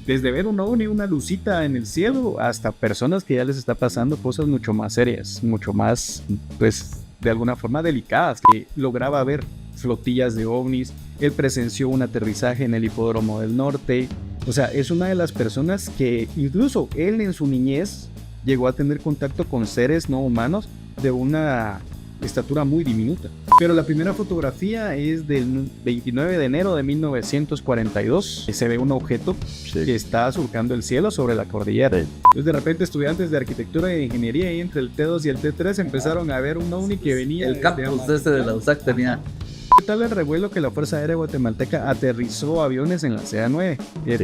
Desde ver un ovni, una lucita en el cielo, hasta personas que ya les está pasando cosas mucho más serias, mucho más, pues, de alguna forma delicadas, que lograba ver flotillas de ovnis. Él presenció un aterrizaje en el Hipódromo del Norte. O sea, es una de las personas que incluso él en su niñez llegó a tener contacto con seres no humanos de una estatura muy diminuta. Pero la primera fotografía es del 29 de enero de 1942. Se ve un objeto que está surcando el cielo sobre la cordillera. Entonces de repente estudiantes de arquitectura e ingeniería y entre el T2 y el T3 empezaron a ver un ovni que venía... El campus ese de la USAC tenía... ¿Qué tal el revuelo que la Fuerza Aérea Guatemalteca aterrizó aviones en la CA9?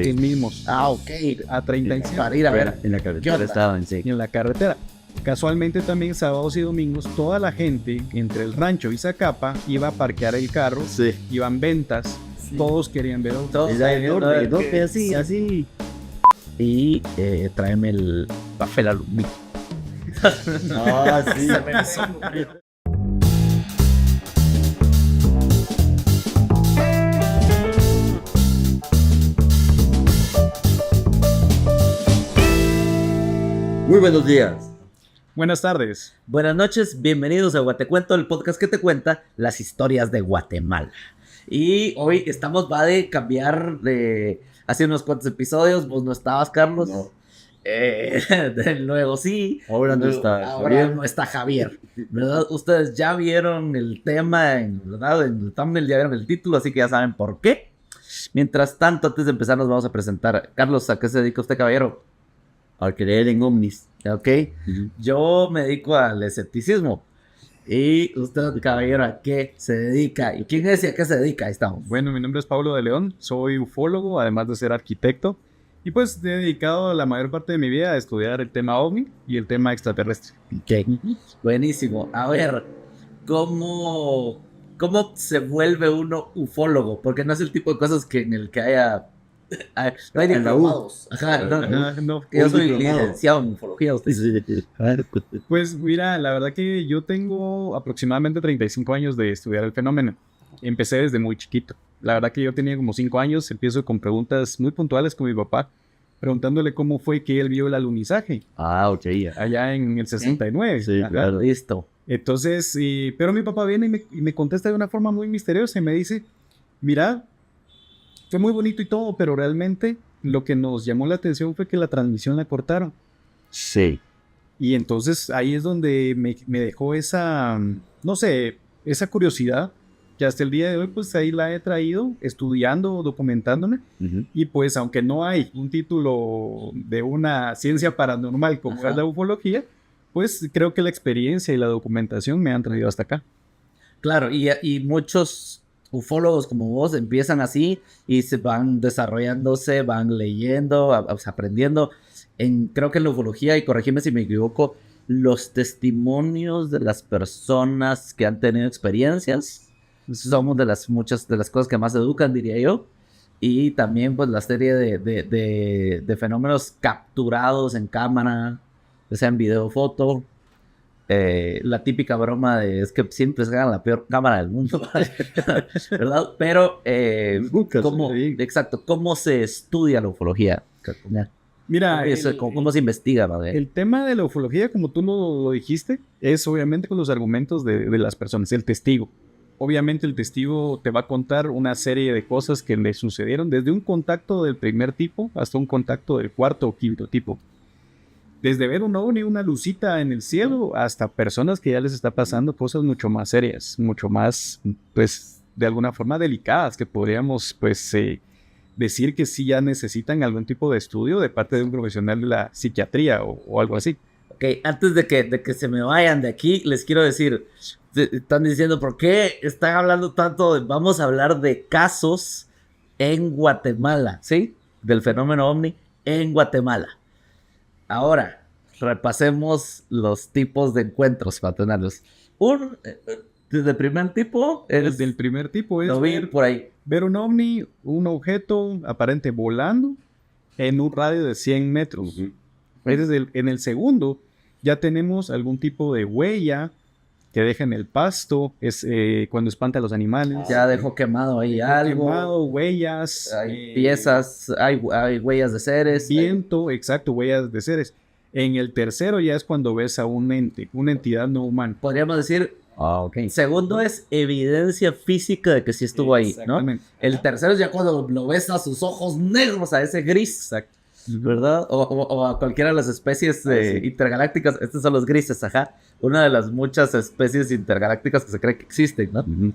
Sí. Mismos. Ok. A 35. Para ir a ver. En la carretera estaban, sí. En la carretera. Casualmente también sábados y domingos toda la gente entre el rancho y Zacapa iba a parquear el carro, iban ventas, todos querían ver todos así. Y tráeme el papel aluminio. Sí. Muy buenos días. Buenas tardes. Buenas noches, bienvenidos a Guatecuento, el podcast que te cuenta las historias de Guatemala. Y hoy va de cambiar de... Hace unos cuantos episodios, vos no estabas, Carlos. No. Luego sí. Ahora no está Javier. No está Javier, ¿verdad? Ustedes ya vieron el tema, ¿verdad? En el thumbnail ya vieron el título, así que ya saben por qué. Mientras tanto, antes de empezar nos vamos a presentar. Carlos, ¿a qué se dedica usted, caballero? A creer en ovnis. Ok, yo me dedico al escepticismo. ¿Y usted, caballero, a qué se dedica? ¿Y quién es y a qué se dedica? Ahí estamos. Bueno, mi nombre es Pablo de León, soy ufólogo, además de ser arquitecto. Y pues he dedicado la mayor parte de mi vida a estudiar el tema ovni y el tema extraterrestre. Ok, buenísimo. A ver, ¿cómo se vuelve uno ufólogo? Porque no es el tipo de cosas que en el que haya... No hay diplomados. No. Yo soy licenciado en ufología. Pues mira, la verdad que yo tengo aproximadamente 35 años de estudiar el fenómeno. Empecé desde muy chiquito. La verdad que yo tenía como 5 años, empiezo con preguntas muy puntuales con mi papá, preguntándole cómo fue que él vio el alunizaje. Ok. Allá en el 69. Sí, claro. Listo. Entonces, pero mi papá viene y me contesta de una forma muy misteriosa y me dice, mira, fue muy bonito y todo, pero realmente lo que nos llamó la atención fue que la transmisión la cortaron. Sí. Y entonces ahí es donde me dejó esa, no sé, esa curiosidad, que hasta el día de hoy pues ahí la he traído estudiando, documentándome. Y pues aunque no hay un título de una ciencia paranormal como es la ufología, pues creo que la experiencia y la documentación me han traído hasta acá. Claro, y muchos ufólogos como vos empiezan así y se van desarrollándose, van leyendo, aprendiendo. Creo que en la ufología, y corregime si me equivoco, los testimonios de las personas que han tenido experiencias somos muchas de las cosas que más educan, diría yo. Y también pues la serie de fenómenos capturados en cámara, ya sea en video o foto. La típica broma es que siempre se gana la peor cámara del mundo, ¿verdad? Pero, ¿cómo se estudia la ufología? Mira, ¿Cómo se investiga? El tema de la ufología, como tú lo dijiste, es obviamente con los argumentos de las personas, el testigo. Obviamente el testigo te va a contar una serie de cosas que le sucedieron, desde un contacto del primer tipo hasta un contacto del cuarto o quinto tipo. Desde ver un ovni, una lucita en el cielo, hasta personas que ya les está pasando cosas mucho más serias, mucho más, pues, de alguna forma delicadas, que podríamos, pues, decir que sí ya necesitan algún tipo de estudio de parte de un profesional de la psiquiatría o algo así. Ok, antes de que se me vayan de aquí, les quiero decir, están diciendo, ¿por qué están hablando tanto vamos a hablar de casos en Guatemala, ¿sí? Del fenómeno ovni en Guatemala. Ahora, repasemos los tipos de encuentros patronales. Desde el primer tipo... Desde el primer tipo es ver un ovni, un objeto aparente volando en un radio de 100 metros. En el segundo ya tenemos algún tipo de huella, que deja en el pasto, es cuando espanta a los animales. Ya dejó quemado ahí algo. Quemado, huellas. Hay piezas, hay huellas de seres. Viento, exacto, huellas de seres. En el tercero ya es cuando ves a un ente, una entidad no humana. Podríamos decir, Ok. segundo es evidencia física de que sí estuvo ahí, ¿no? Exactamente. El tercero es ya cuando lo ves a sus ojos negros, a ese gris, Exacto. ¿verdad? O a cualquiera de las especies intergalácticas. Estos son los grises, ajá. Una de las muchas especies intergalácticas que se cree que existen, ¿no? Ujú.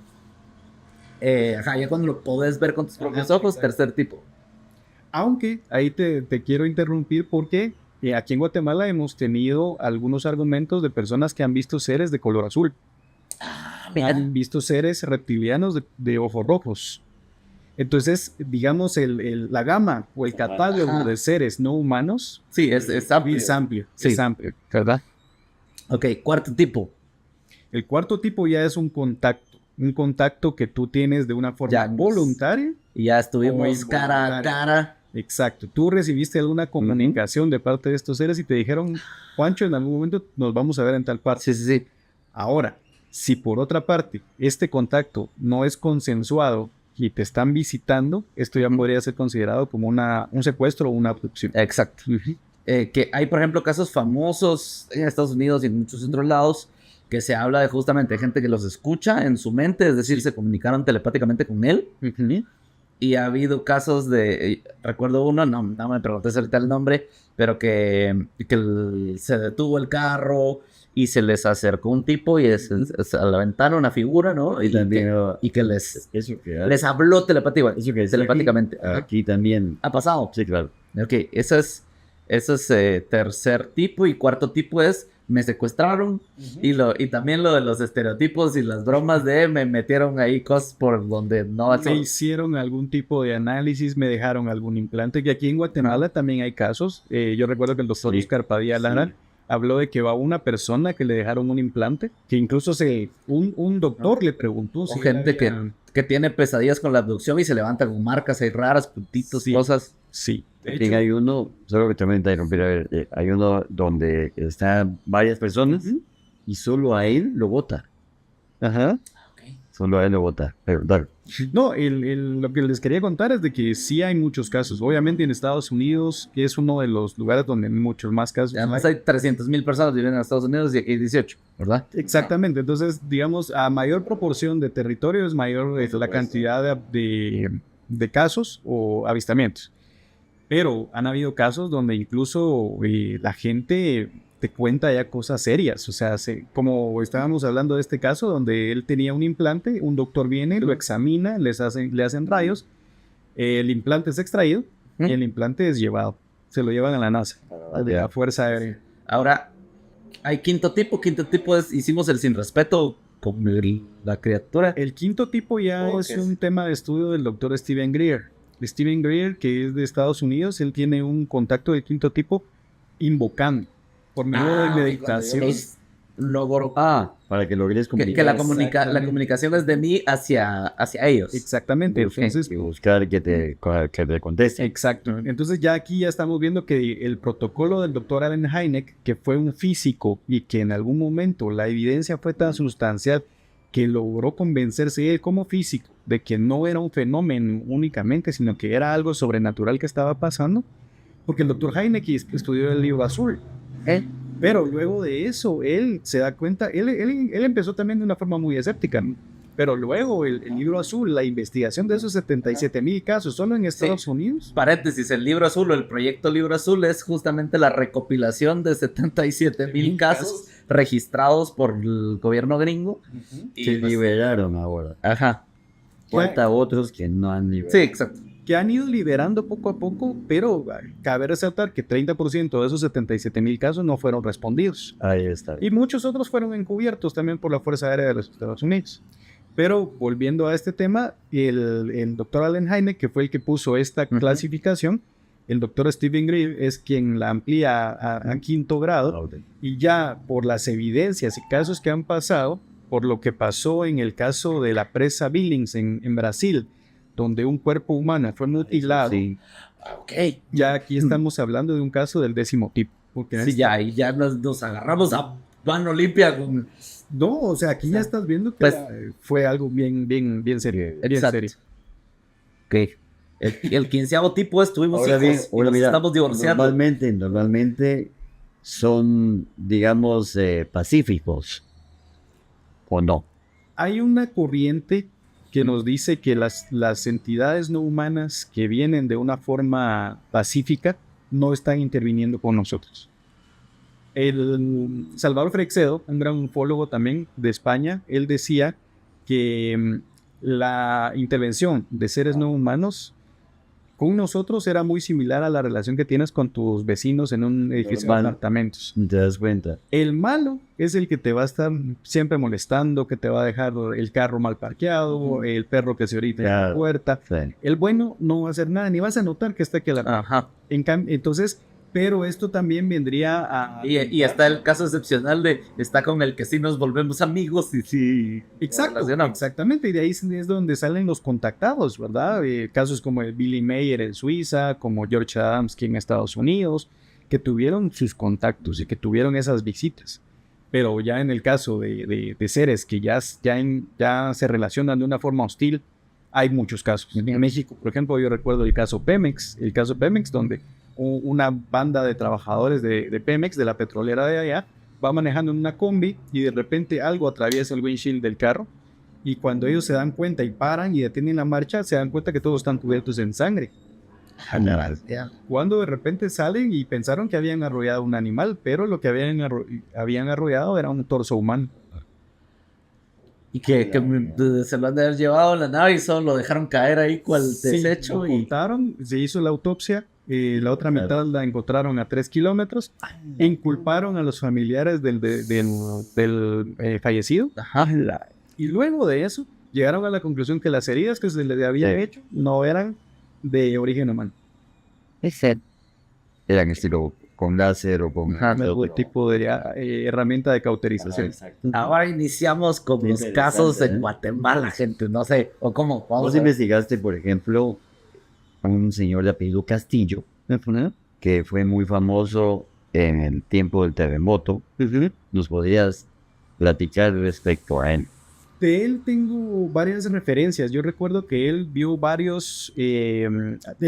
Ajá, ya cuando lo podés ver con tus propios ojos, tercer tipo. Aunque ahí te quiero interrumpir porque aquí en Guatemala hemos tenido algunos argumentos de personas que han visto seres de color azul. Han visto seres reptilianos de ojos rojos. Entonces, digamos, la gama o el catálogo Ajá. de seres no humanos Sí, es amplio. es amplio. Sí. Es amplio, ¿verdad? Ok, cuarto tipo. El cuarto tipo ya es un contacto que tú tienes de una forma Ya. voluntaria. Y ya estuvimos O cara a involuntaria. cara. Exacto. Tú recibiste alguna comunicación de parte de estos seres y te dijeron, Juancho, en algún momento nos vamos a ver en tal parte. Sí, sí, sí. Ahora, si por otra parte este contacto no es consensuado y te están visitando, esto ya podría ser considerado como un secuestro o una abducción. Exacto. Que hay, por ejemplo, casos famosos en Estados Unidos y en muchos otros lados que se habla de justamente gente que los escucha en su mente, es decir, se comunicaron telepáticamente con él. Y ha habido casos de, recuerdo uno, no me preguntes ahorita el nombre, pero que se detuvo el carro y se les acercó un tipo y a la ventana una figura, ¿no? Y también que les eso que les habló telepáticamente. eso que decía telepáticamente. aquí también. Ha pasado. Sí, claro. Ok, eso es tercer tipo. Y cuarto tipo es me secuestraron. Y también lo de los estereotipos y las bromas de me metieron ahí cosas por donde no Me hicieron algún tipo de análisis, me dejaron algún implante, que aquí en Guatemala también hay casos. Yo recuerdo que el doctor Sí. Oscar Padilla Lara habló de que va una persona que le dejaron un implante, que incluso un doctor le preguntó o si gente él había- que tiene pesadillas con la abducción y se levanta con marcas ahí raras, puntitos, Sí. cosas. Sí. De También hecho, hay uno, solo que también te interrumpir, a ver, hay uno donde están varias personas y solo a él lo vota. Ajá. Solo a él lo vota. Pero, dale. no, lo que les quería contar es de que sí hay muchos casos. Obviamente en Estados Unidos, que es uno de los lugares donde hay muchos más casos. Además hay 300,000 personas viviendo en Estados Unidos y aquí hay 18, ¿verdad? Exactamente, entonces, digamos, a mayor proporción de territorio es mayor la cantidad de casos o avistamientos. Pero han habido casos donde incluso la gente te cuenta ya cosas serias. O sea, como estábamos hablando de este caso, donde él tenía un implante, un doctor viene, lo examina, le hacen rayos, el implante es extraído y el implante es llevado. Se lo llevan a la NASA, de la Fuerza Aérea. Ahora, hay quinto tipo. Quinto tipo hicimos el sin respeto con la criatura. El quinto tipo ya es un tema de estudio del doctor Steven Greer. Steven Greer, que es de Estados Unidos, él tiene un contacto del quinto tipo invocando por medio de meditación. Para que logres Que comunicar. la comunicación es de mí hacia ellos. Exactamente. Entonces, Y buscar que te conteste. exacto. Entonces ya aquí ya estamos viendo que el protocolo del doctor Allen Hynek, que fue un físico y que en algún momento la evidencia fue tan sustancial que logró convencerse él como físico de que no era un fenómeno únicamente, sino que era algo sobrenatural que estaba pasando, porque el doctor Hynek estudió el libro azul. Pero luego de eso, él se da cuenta, él empezó también de una forma muy escéptica, ¿no? Pero luego el libro azul, la investigación de esos 77,000 casos solo en Estados Unidos. Paréntesis, el libro azul o el proyecto libro azul es justamente la recopilación de 77,000 casos registrados por el gobierno gringo. Se liberaron ahora. Ajá. Falta otros que no han liberado. Sí, exacto. Que han ido liberando poco a poco, pero cabe resaltar que 30% de esos 77,000 casos no fueron respondidos. Ahí está. Y muchos otros fueron encubiertos también por la Fuerza Aérea de los Estados Unidos. Pero volviendo a este tema, el doctor Allen Hynek, que fue el que puso esta clasificación, el doctor Steven Greer es quien la amplía a quinto grado. Y ya por las evidencias y casos que han pasado, por lo que pasó en el caso de la presa Billings en Brasil, donde un cuerpo humano fue mutilado, ya aquí estamos hablando de un caso del 10º tipo. Porque Sí, ya nos agarramos a mano limpia con... No, o sea, aquí ya estás viendo que Pues- fue algo bien serio. Bien Exacto. serio. Ok. El 15º tipo es, tuvimos Ahora hijos bien, y ahora nos mira, estamos divorciando. normalmente son, digamos, pacíficos, ¿o no? Hay una corriente que nos dice que las entidades no humanas que vienen de una forma pacífica no están interviniendo con nosotros. El Salvador Freixedo, un gran ufólogo también de España, él decía que la intervención de seres no humanos con nosotros era muy similar a la relación que tienes con tus vecinos en un edificio de Normal. apartamentos. ¿Te das cuenta? El malo es el que te va a estar siempre molestando, que te va a dejar el carro mal parqueado, el perro que se orina en la Claro. puerta. Sí. El bueno no va a hacer nada, ni vas a notar que está aquí a la... Ajá. Entonces, pero esto también vendría a... Y está el caso excepcional de está con el que sí nos volvemos amigos y sí. Exacto, relacionamos. exactamente, y de ahí es donde salen los contactados, ¿verdad? Casos como el Billy Mayer en Suiza, como George Adamski en Estados Unidos, que tuvieron sus contactos y que tuvieron esas visitas. Pero ya en el caso de seres que ya se relacionan de una forma hostil, hay muchos casos. En México, por ejemplo, yo recuerdo el caso Pemex, donde una banda de trabajadores de Pemex, de la petrolera de allá, va manejando en una combi y de repente algo atraviesa el windshield del carro y cuando ellos se dan cuenta y paran y detienen la marcha, se dan cuenta que todos están cubiertos en sangre. Cuando de repente salen y pensaron que habían arrollado un animal, pero lo que habían arrollado era un torso humano. Y que se lo han de haber llevado a la nave y solo lo dejaron caer ahí cual Sí, desecho. lo Y cortaron, se hizo la autopsia, la otra Claro. mitad la encontraron a 3 kilómetros, inculparon a los familiares del fallecido ajá. y luego de eso llegaron a la conclusión que las heridas que se le habían Sí. hecho no eran de origen humano. Eran estilo con láser o con... Algún tipo de herramienta de cauterización. Ahora iniciamos con los Interesante, casos en ¿eh? Guatemala, gente. No sé, o cómo. Vamos Vos a ver. investigaste, por ejemplo, a un señor de apellido Castillo, que fue muy famoso en el tiempo del terremoto. ¿Nos podrías platicar respecto a él? De él tengo varias referencias. Yo recuerdo que él vio él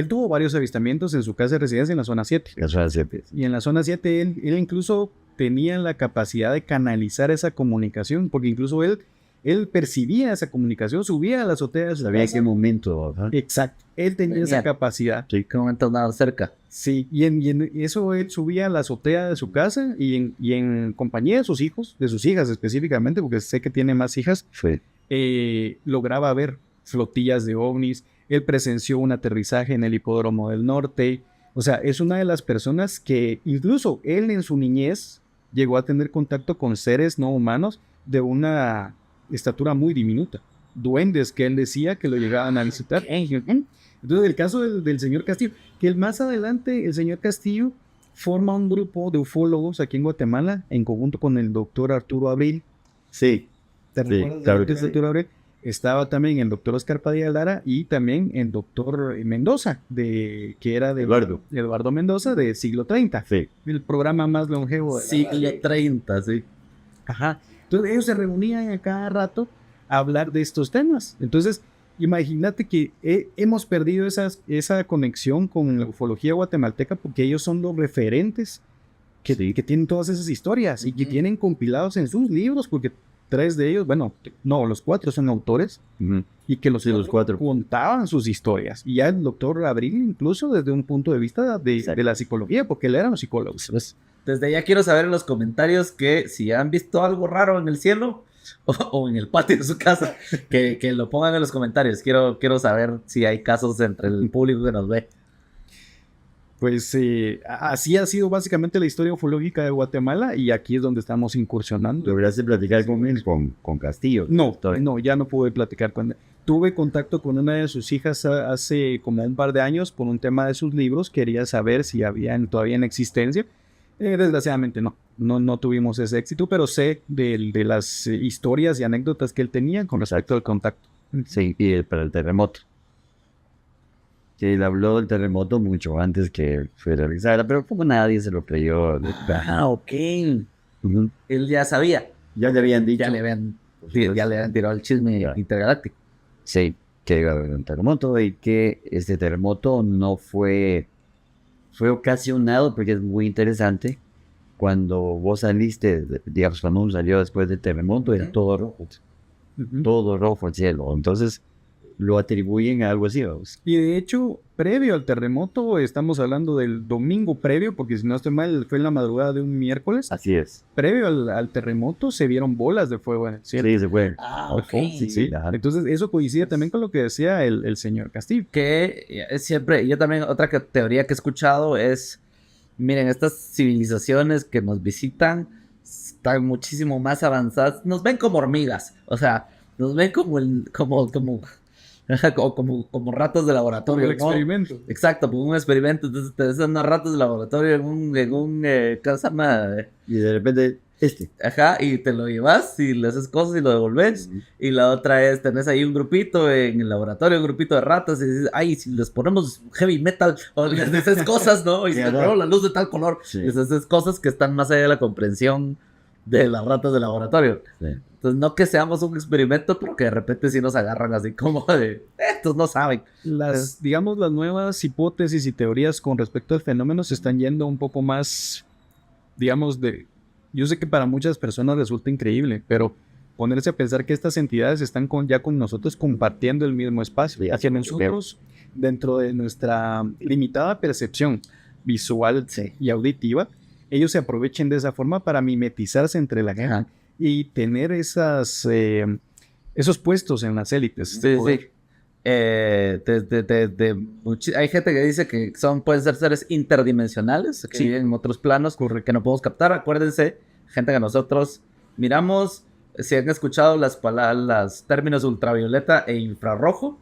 tuvo varios avistamientos en su casa de residencia en la zona 7. Eso hace, pues, Y en la zona 7 él incluso tenía la capacidad de canalizar esa comunicación, porque incluso él percibía esa comunicación, subía a la azotea de su sabía casa. qué momento, ¿verdad? Exacto, él tenía esa Tenía. capacidad. ¿Qué momento nada cerca? Sí, y en eso él subía a la azotea de su casa y en compañía de sus hijos, de sus hijas específicamente, porque sé que tiene más hijas, Fue. lograba ver flotillas de ovnis. Él presenció un aterrizaje en el hipódromo del norte. O sea, es una de las personas que incluso él en su niñez llegó a tener contacto con seres no humanos de una estatura muy diminuta. Duendes que él decía que lo llegaban a visitar. Entonces, el caso del señor Castillo, que más adelante el señor Castillo forma un grupo de ufólogos aquí en Guatemala en conjunto con el doctor Arturo Abril. Sí, ¿Te Sí, recuerdas claro del que doctor sí. Arturo Abril? Estaba también el doctor Oscar Padilla Lara y también el doctor Mendoza, que era de Eduardo Mendoza de siglo 30, sí. el programa más longevo de la Siglo radio. 30, sí. Ajá. Entonces ellos se reunían a cada rato a hablar de estos temas. Entonces, imagínate que hemos perdido esa conexión con la ufología guatemalteca porque ellos son los referentes que tienen todas esas historias y que tienen compilados en sus libros, porque 3 de ellos, bueno, no, los 4 son autores Ujú. y que los Sí, los 4. contaban sus historias. Y ya el doctor Abril, incluso desde un punto de vista de la psicología, porque él era un psicólogo. Pues, desde ya quiero saber en los comentarios que si han visto algo raro en el cielo o en el patio de su casa, que lo pongan en los comentarios. Quiero saber si hay casos entre el público que nos ve. Pues así ha sido básicamente la historia ufológica de Guatemala y aquí es donde estamos incursionando. ¿Lograste platicar con él, con Castillo? No, Todavía. no, ya no pude platicar con él. Tuve contacto con una de sus hijas hace como un par de años por un tema de sus libros. Quería saber si habían todavía en existencia. Desgraciadamente no tuvimos ese éxito, pero sé de las historias y anécdotas que él tenía con respecto al contacto. Sí, y para el terremoto. Sí, él habló del terremoto mucho antes que fuera realizada, pero como nadie se lo creyó. Ah, ok. Él ya sabía, Ya le habían dicho. ya le habían tirado el chisme intergaláctico. Sí, que iba a haber un terremoto y que este terremoto no fue ocasionado, porque es muy interesante. Cuando vos saliste, digamos, cuando uno salió después del terremoto, era todo rojo el cielo. Entonces lo atribuyen a algo así, vamos. Y de hecho, previo al terremoto, estamos hablando del domingo previo, porque si no estoy mal, fue en la madrugada de un miércoles. Así es. Previo al terremoto se vieron bolas de fuego en el cielo. Sí, se fue. Ok. Sí. Ajá. Entonces eso coincide también con lo que decía el señor Castillo. Que es siempre, yo también, teoría que he escuchado es, miren, estas civilizaciones que nos visitan están muchísimo más avanzadas, nos ven como hormigas, o sea, nos ven como ratas de laboratorio, El ¿no? experimento. Exacto, como un experimento, entonces te hacen unas ratas de laboratorio ¿cómo se llama? Y de repente, Ajá, y te lo llevas y le haces cosas y lo devolves. Y la otra es, tenés ahí un grupito en el laboratorio, un grupito de ratas, y dices, ay, si les ponemos heavy metal, o les haces cosas, ¿no? Y si les ponemos la luz de tal color, Sí. les haces cosas que están más allá de la comprensión de las ratas de laboratorio. Sí. Entonces, no que seamos un experimento, pero que de repente sí nos agarran así como de, estos no saben. Digamos, las nuevas hipótesis y teorías con respecto al fenómeno se están yendo un poco más, digamos, yo sé que para muchas personas resulta increíble, pero ponerse a pensar que estas entidades están ya con nosotros compartiendo el mismo espacio, Sí, hacia nosotros, dentro de nuestra limitada percepción visual y auditiva, ellos se aprovechen de esa forma para mimetizarse entre la gente y tener esos puestos en las élites. Sí. Hay gente que dice que pueden ser seres interdimensionales, que viven en otros planos que no podemos captar. Acuérdense, gente que nosotros miramos, si han escuchado las términos ultravioleta e infrarrojo,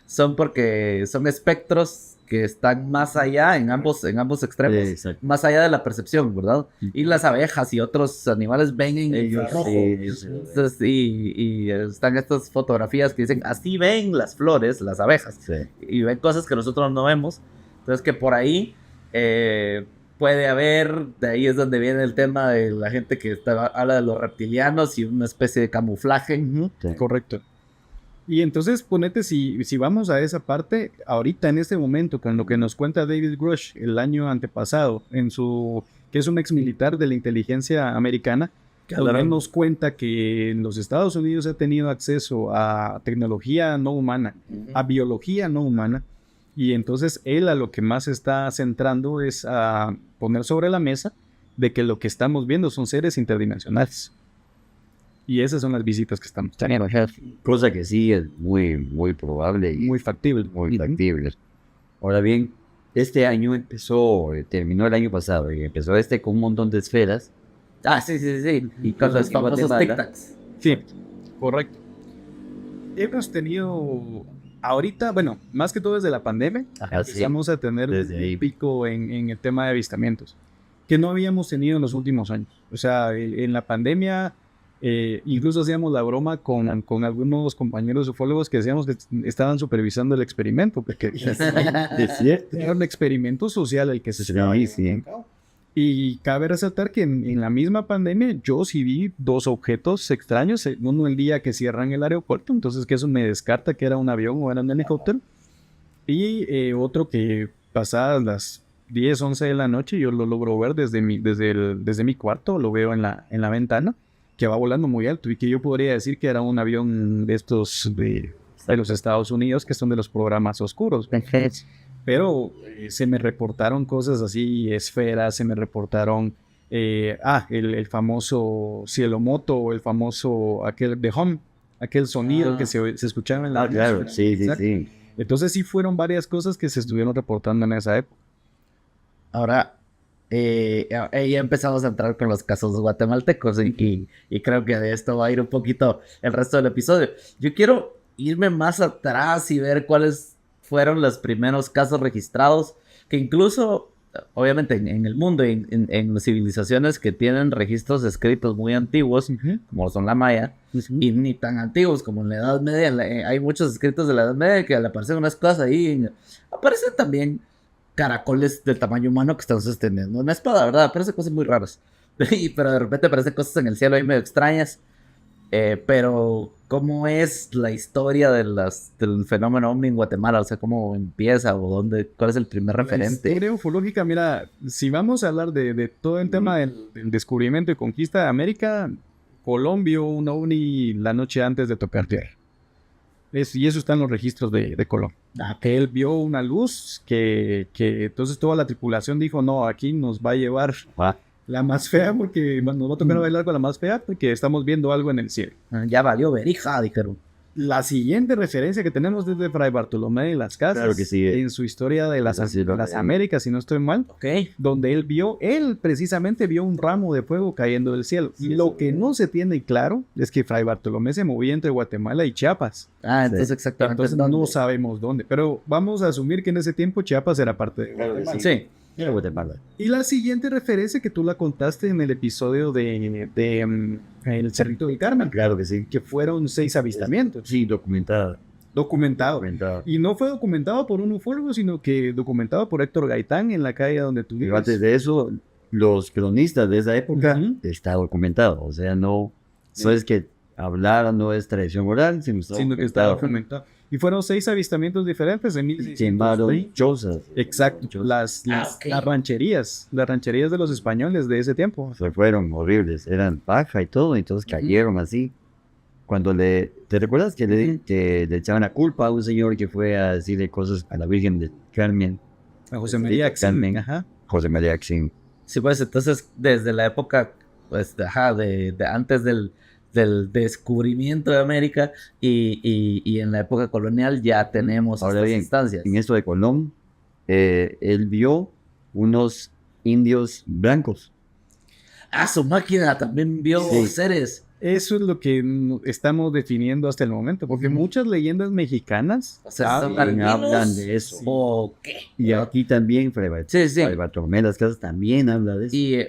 son porque son espectros que están más allá en ambos extremos, más allá de la percepción, ¿verdad? Y las abejas y otros animales ven en infrarrojo. Entonces, y están estas fotografías que dicen, así ven las flores, las abejas, y ven cosas que nosotros no vemos. Entonces, que por ahí puede haber, de ahí es donde viene el tema de la gente que habla de los reptilianos y una especie de camuflaje. Correcto. Y entonces, ponete, si vamos a esa parte, ahorita en este momento, con lo que nos cuenta David Grush el año antepasado, que es un ex militar de la inteligencia americana, donde nos cuenta que en los Estados Unidos ha tenido acceso a tecnología no humana, a biología no humana, y entonces él a lo que más está centrando es a poner sobre la mesa de que lo que estamos viendo son seres interdimensionales. Y esas son las visitas que estamos teniendo. Cosa que sí es muy, muy probable. Y muy factible. Muy factible. Ahora bien, este año terminó el año pasado, y empezó con un montón de esferas. Sí. Y con los famosos tic-tacs. Sí, correcto. Hemos tenido, ahorita, bueno, más que todo desde la pandemia, empezamos a tener un pico en el tema de avistamientos, que no habíamos tenido en los últimos años. O sea, en la pandemia... incluso hacíamos la broma con algunos compañeros ufólogos que decíamos que estaban supervisando el experimento, porque era un experimento social el que se estaba haciendo. Y cabe resaltar que en la misma pandemia yo sí vi 2 objetos extraños, uno el día que cierran el aeropuerto, entonces que eso me descarta que era un avión o era un helicóptero, y otro que pasadas las 10, 11 de la noche yo lo logro ver desde mi cuarto, lo veo en la ventana, que va volando muy alto y que yo podría decir que era un avión de estos de los Estados Unidos, que son de los programas oscuros. Pero se me reportaron cosas así, esferas, se me reportaron el famoso cielomoto, o el famoso aquel de home, aquel sonido que se escuchaba en la claro, sí. Entonces sí fueron varias cosas que se estuvieron reportando en esa época. Ahora, ya empezamos a entrar con los casos guatemaltecos y creo que de esto va a ir un poquito el resto del episodio. Yo quiero irme más atrás y ver cuáles fueron los primeros casos registrados, que incluso, obviamente, en el mundo, en las civilizaciones que tienen registros escritos muy antiguos, como son la maya, y ni tan antiguos como en la Edad Media. Hay muchos escritos de la Edad Media que al aparecer unas cosas ahí, aparecen también caracoles del tamaño humano que están sosteniendo una espada, ¿verdad? Aparecen cosas muy raras. pero de repente aparecen cosas en el cielo ahí medio extrañas. Pero, ¿cómo es la historia del fenómeno ovni en Guatemala? O sea, ¿cómo empieza o cuál es el primer referente? La historia ufológica, mira, si vamos a hablar de todo el tema del descubrimiento y conquista de América, Colón vio un ovni la noche antes de tocar tierra. Y eso está en los registros de Colón. Que él vio una luz que entonces toda la tripulación dijo, no, aquí nos va a llevar la más fea porque nos va a tocar bailar con la más fea porque estamos viendo algo en el cielo. Ya valió verija, dijeron. La siguiente referencia que tenemos es de Fray Bartolomé de las Casas, Claro que sí. en su historia de las Américas, si no estoy mal, donde él precisamente vio un ramo de fuego cayendo del cielo. Sí, Lo que no se tiene claro es que Fray Bartolomé se movía entre Guatemala y Chiapas. Entonces exactamente. Entonces no sabemos dónde, pero vamos a asumir que en ese tiempo Chiapas era parte de Guatemala. Sí. Era Guatemala. Y la siguiente referencia que tú la contaste en el episodio de El Cerrito del Carmen, Claro que sí. que fueron 6 avistamientos. Sí, documentado. Y no fue documentado por un ufólogo, sino que documentado por Héctor Gaitán en la calle donde tú Pero vives. antes de eso, los cronistas de esa época Ujú. está documentado. O sea, no es que hablar no es tradición oral, sino que está documentado. Y fueron 6 avistamientos diferentes en 1620. Quemaron chozas. Exacto. Las rancherías de los españoles de ese tiempo. Se fueron horribles. Eran paja y todo, entonces cayeron así. Cuando ¿te recuerdas que le echaban la culpa a un señor que fue a decirle cosas a la Virgen de Carmen? A José María Axin. Ajá. José María Axin. Sí, pues entonces desde la época, pues, de antes del descubrimiento de América y en la época colonial ya tenemos Ahora estas bien, instancias. en esto de Colón, él vio unos indios blancos. Su máquina también vio seres. Eso es lo que estamos definiendo hasta el momento, porque muchas leyendas mexicanas O sea, ¿son hablan albinos? de eso. ¿O qué? Y aquí también, Fray Sí. Bartolomé de las Casas también habla de eso. Y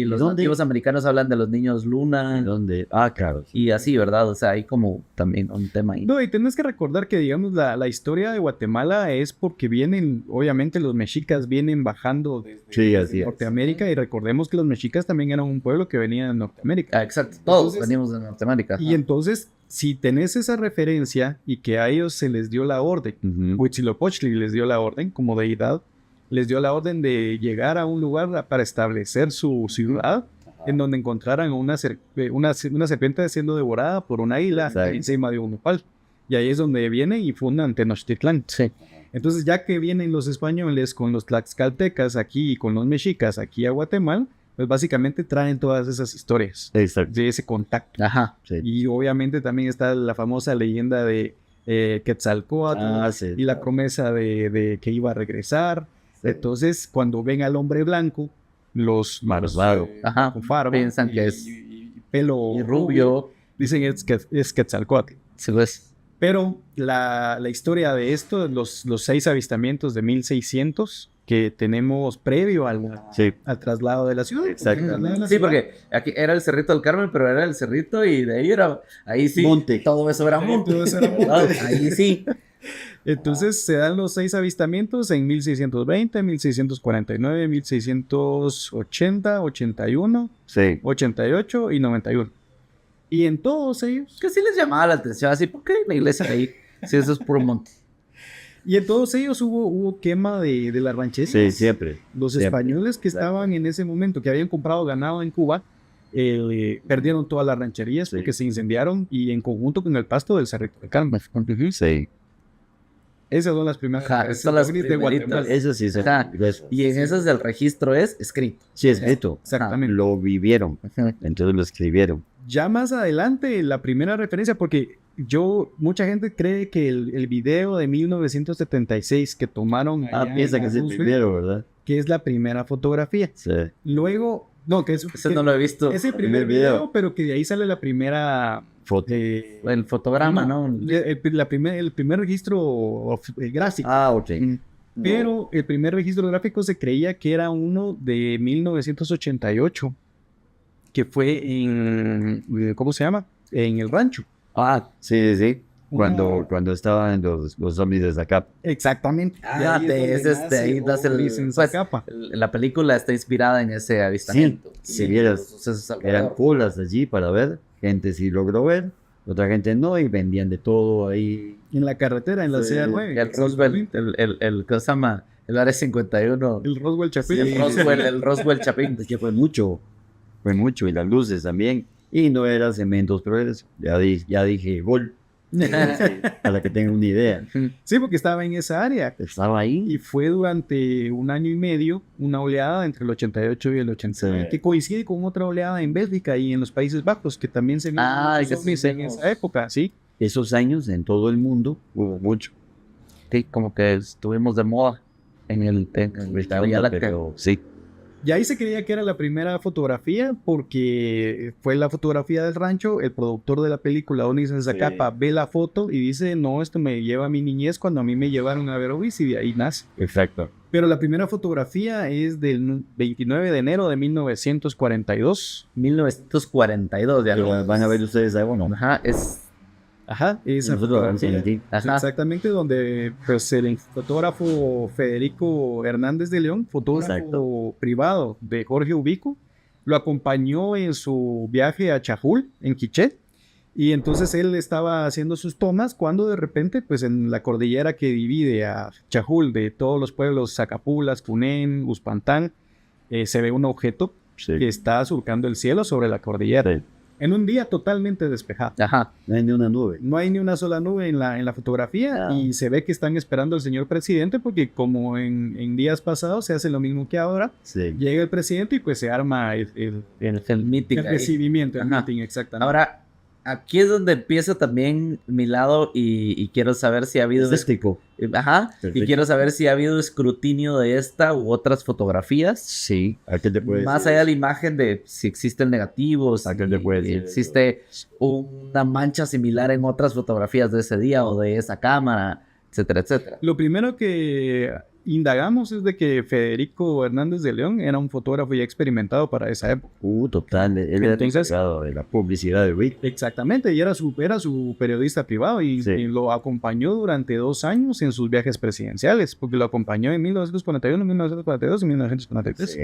los dónde? nativos americanos hablan de los niños luna. ¿Dónde? Claro. Y así, ¿verdad? O sea, hay como también un tema ahí. No, y tenés que recordar que, digamos, la historia de Guatemala es porque obviamente los mexicas vienen bajando desde Norteamérica, y recordemos que los mexicas también eran un pueblo que venía de Norteamérica. Exacto, todos venimos de Norteamérica. Y entonces, si tenés esa referencia y que a ellos se les dio la orden, Huitzilopochtli les dio la orden como deidad, les dio la orden de llegar a un lugar para establecer su ciudad, en donde encontraran una serpiente siendo devorada por una águila encima de un nopal. Y ahí es donde vienen y fundan Tenochtitlán. Sí. Entonces, ya que vienen los españoles con los tlaxcaltecas aquí y con los mexicas aquí a Guatemala, pues básicamente traen todas esas historias de ese contacto. Ajá. Sí. Y obviamente también está la famosa leyenda de Quetzalcóatl y la promesa de que iba a regresar. Sí. Entonces, cuando ven al hombre blanco, los con faro, piensan que es pelo y rubio, dicen es Quetzalcóatl. Sí, pues. Pero la historia de esto, los 6 avistamientos de 1600 que tenemos previo al traslado de la ciudad. Exactamente. Sí, porque aquí era el Cerrito del Carmen, pero era el Cerrito y de ahí sí. Monte. Todo eso era monte. Ahí sí. Entonces se dan los 6 avistamientos en 1620, 1649, 1680, 81, 88 y 91. Y en todos ellos... Que sí les llamaba la atención, así, ¿por qué la iglesia ahí? Si eso es puro monte. Y en todos ellos hubo quema de las rancherías. Sí, siempre. Los españoles que estaban en ese momento, que habían comprado ganado en Cuba, perdieron todas las rancherías porque se incendiaron y en conjunto con el pasto del Cerrito del Carmen. Sí. Esas son las primeras. Esas son las de Guatemala. Eso sí. Y en esas del registro es escrito. Sí, escrito. Exactamente. Lo vivieron. Entonces lo escribieron. Ya más adelante, la primera referencia, porque mucha gente cree que el video de 1976 que tomaron piensa que es el primero, ¿verdad? Que es la primera fotografía. Sí. Luego, no, que es... Ese no lo he visto. Es el primer video, pero que de ahí sale la primera... Foto. El fotograma, ¿no? El primer registro gráfico. Ok. Pero el primer registro gráfico se creía que era uno de 1988. Que fue en, ¿cómo se llama? En el rancho. Sí. Cuando estaban los zombies de Zacapa. Exactamente. Ah, Y ahí es donde nace ahí das el... Ovnis en pues, Zacapa. la película está inspirada en ese avistamiento. Si Y vieras, los sucesos eran alrededor. colas allí para ver. Gente sí logró ver, otra gente no, y vendían de todo ahí. En la carretera, en la Sí. CA9. El Roswell, ¿cómo se llama? El Área 51. El Roswell Chapín. El Roswell Chapín. Es que fue mucho, y las luces también. Y no era cementos, pero ya dije gol, para que tengan una idea. Sí, porque estaba en esa área. Estaba ahí. Y fue durante 1 año y medio una oleada entre el 88 y el 89, Sí. que coincide con otra oleada en Bélgica y en los Países Bajos, que también se vieron Ah, muchos que ovnis sí en vemos. esa época, ¿sí? Esos años en todo el mundo hubo mucho. Sí, como que estuvimos de moda en el Vía Láctea. Pero sí. Y ahí se creía que era la primera fotografía porque fue la fotografía del rancho. El productor de la película, Onis en Zacapa, ve la foto y dice, no, esto me lleva a mi niñez cuando a mí me llevaron a ver ovnis, y de ahí nace. Exacto. Pero la primera fotografía es del 29 de enero de 1942. 1942, ya Pero van a ver ustedes algo, ¿no? Ajá, es... Ajá, esa Nosotros vamos a fotografía. sentir. Ajá. Exactamente, donde pues, el fotógrafo Federico Hernández de León, fotógrafo Exacto. privado de Jorge Ubico, lo acompañó en su viaje a Chajul, en Quiché, y entonces él estaba haciendo sus tomas cuando de repente, pues en la cordillera que divide a Chajul de todos los pueblos Zacapulas, Cunén, Uspantán, se ve un objeto Sí. que está surcando el cielo sobre la cordillera, Sí. en un día totalmente despejado. Ajá. No hay ni una nube. No hay ni una sola nube en la fotografía, Ah. y se ve que están esperando al señor presidente porque como en días pasados se hace lo mismo que ahora, Sí. llega el presidente y pues se arma El meeting el ahí. recibimiento, el Ajá. meeting, exactamente. Ahora, aquí es donde empieza también mi lado y quiero saber si ha habido... Escéptico. Ajá. Y Perfecto. quiero saber si ha habido escrutinio de esta u otras fotografías. Sí. ¿A qué te puedes Más allá de la imagen de si existen negativos, ¿A qué si te puedes decir? existe una mancha similar en otras fotografías de ese día o de esa cámara, etcétera, etcétera. Lo primero que indagamos es de que Federico Hernández de León era un fotógrafo ya experimentado para esa época. Total. Él era Entonces- encargado de la publicidad de Wick. Exactamente, y era su periodista privado y, Sí. y lo acompañó durante 2 años en sus viajes presidenciales, porque lo acompañó en 1941, 1942 y 1943. Sí.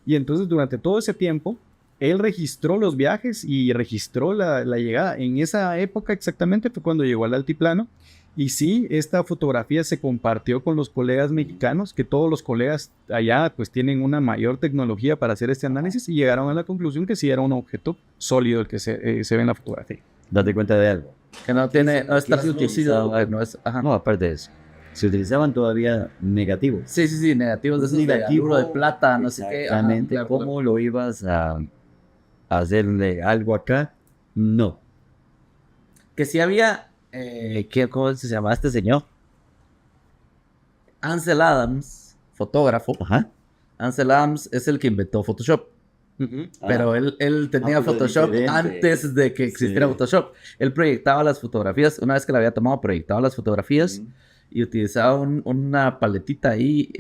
Y entonces durante todo ese tiempo, él registró los viajes y registró la llegada. En esa época exactamente fue cuando llegó al altiplano. Y sí, esta fotografía se compartió con los colegas mexicanos, que todos los colegas allá pues tienen una mayor tecnología para hacer este análisis y llegaron a la conclusión que sí era un objeto sólido el que se ve en la fotografía. Date cuenta de algo. Que no tiene, no está ¿Qué se reducido, utilizaba? no es, ajá. No, aparte de eso. Se utilizaban todavía negativos. Sí, negativos de esos de aluro de plata, no sé qué. ajá, Exactamente. claro, ¿Cómo lo ibas a hacerle algo acá? No. que sí había, ¿cómo se llama este señor? Ansel Adams, fotógrafo. Ajá. Ansel Adams es el que inventó Photoshop, pero él tenía Ah, pero Photoshop diferente. antes de que existiera Sí. Photoshop. Él proyectaba las fotografías, una vez que la había tomado, proyectaba las fotografías y utilizaba una paletita ahí,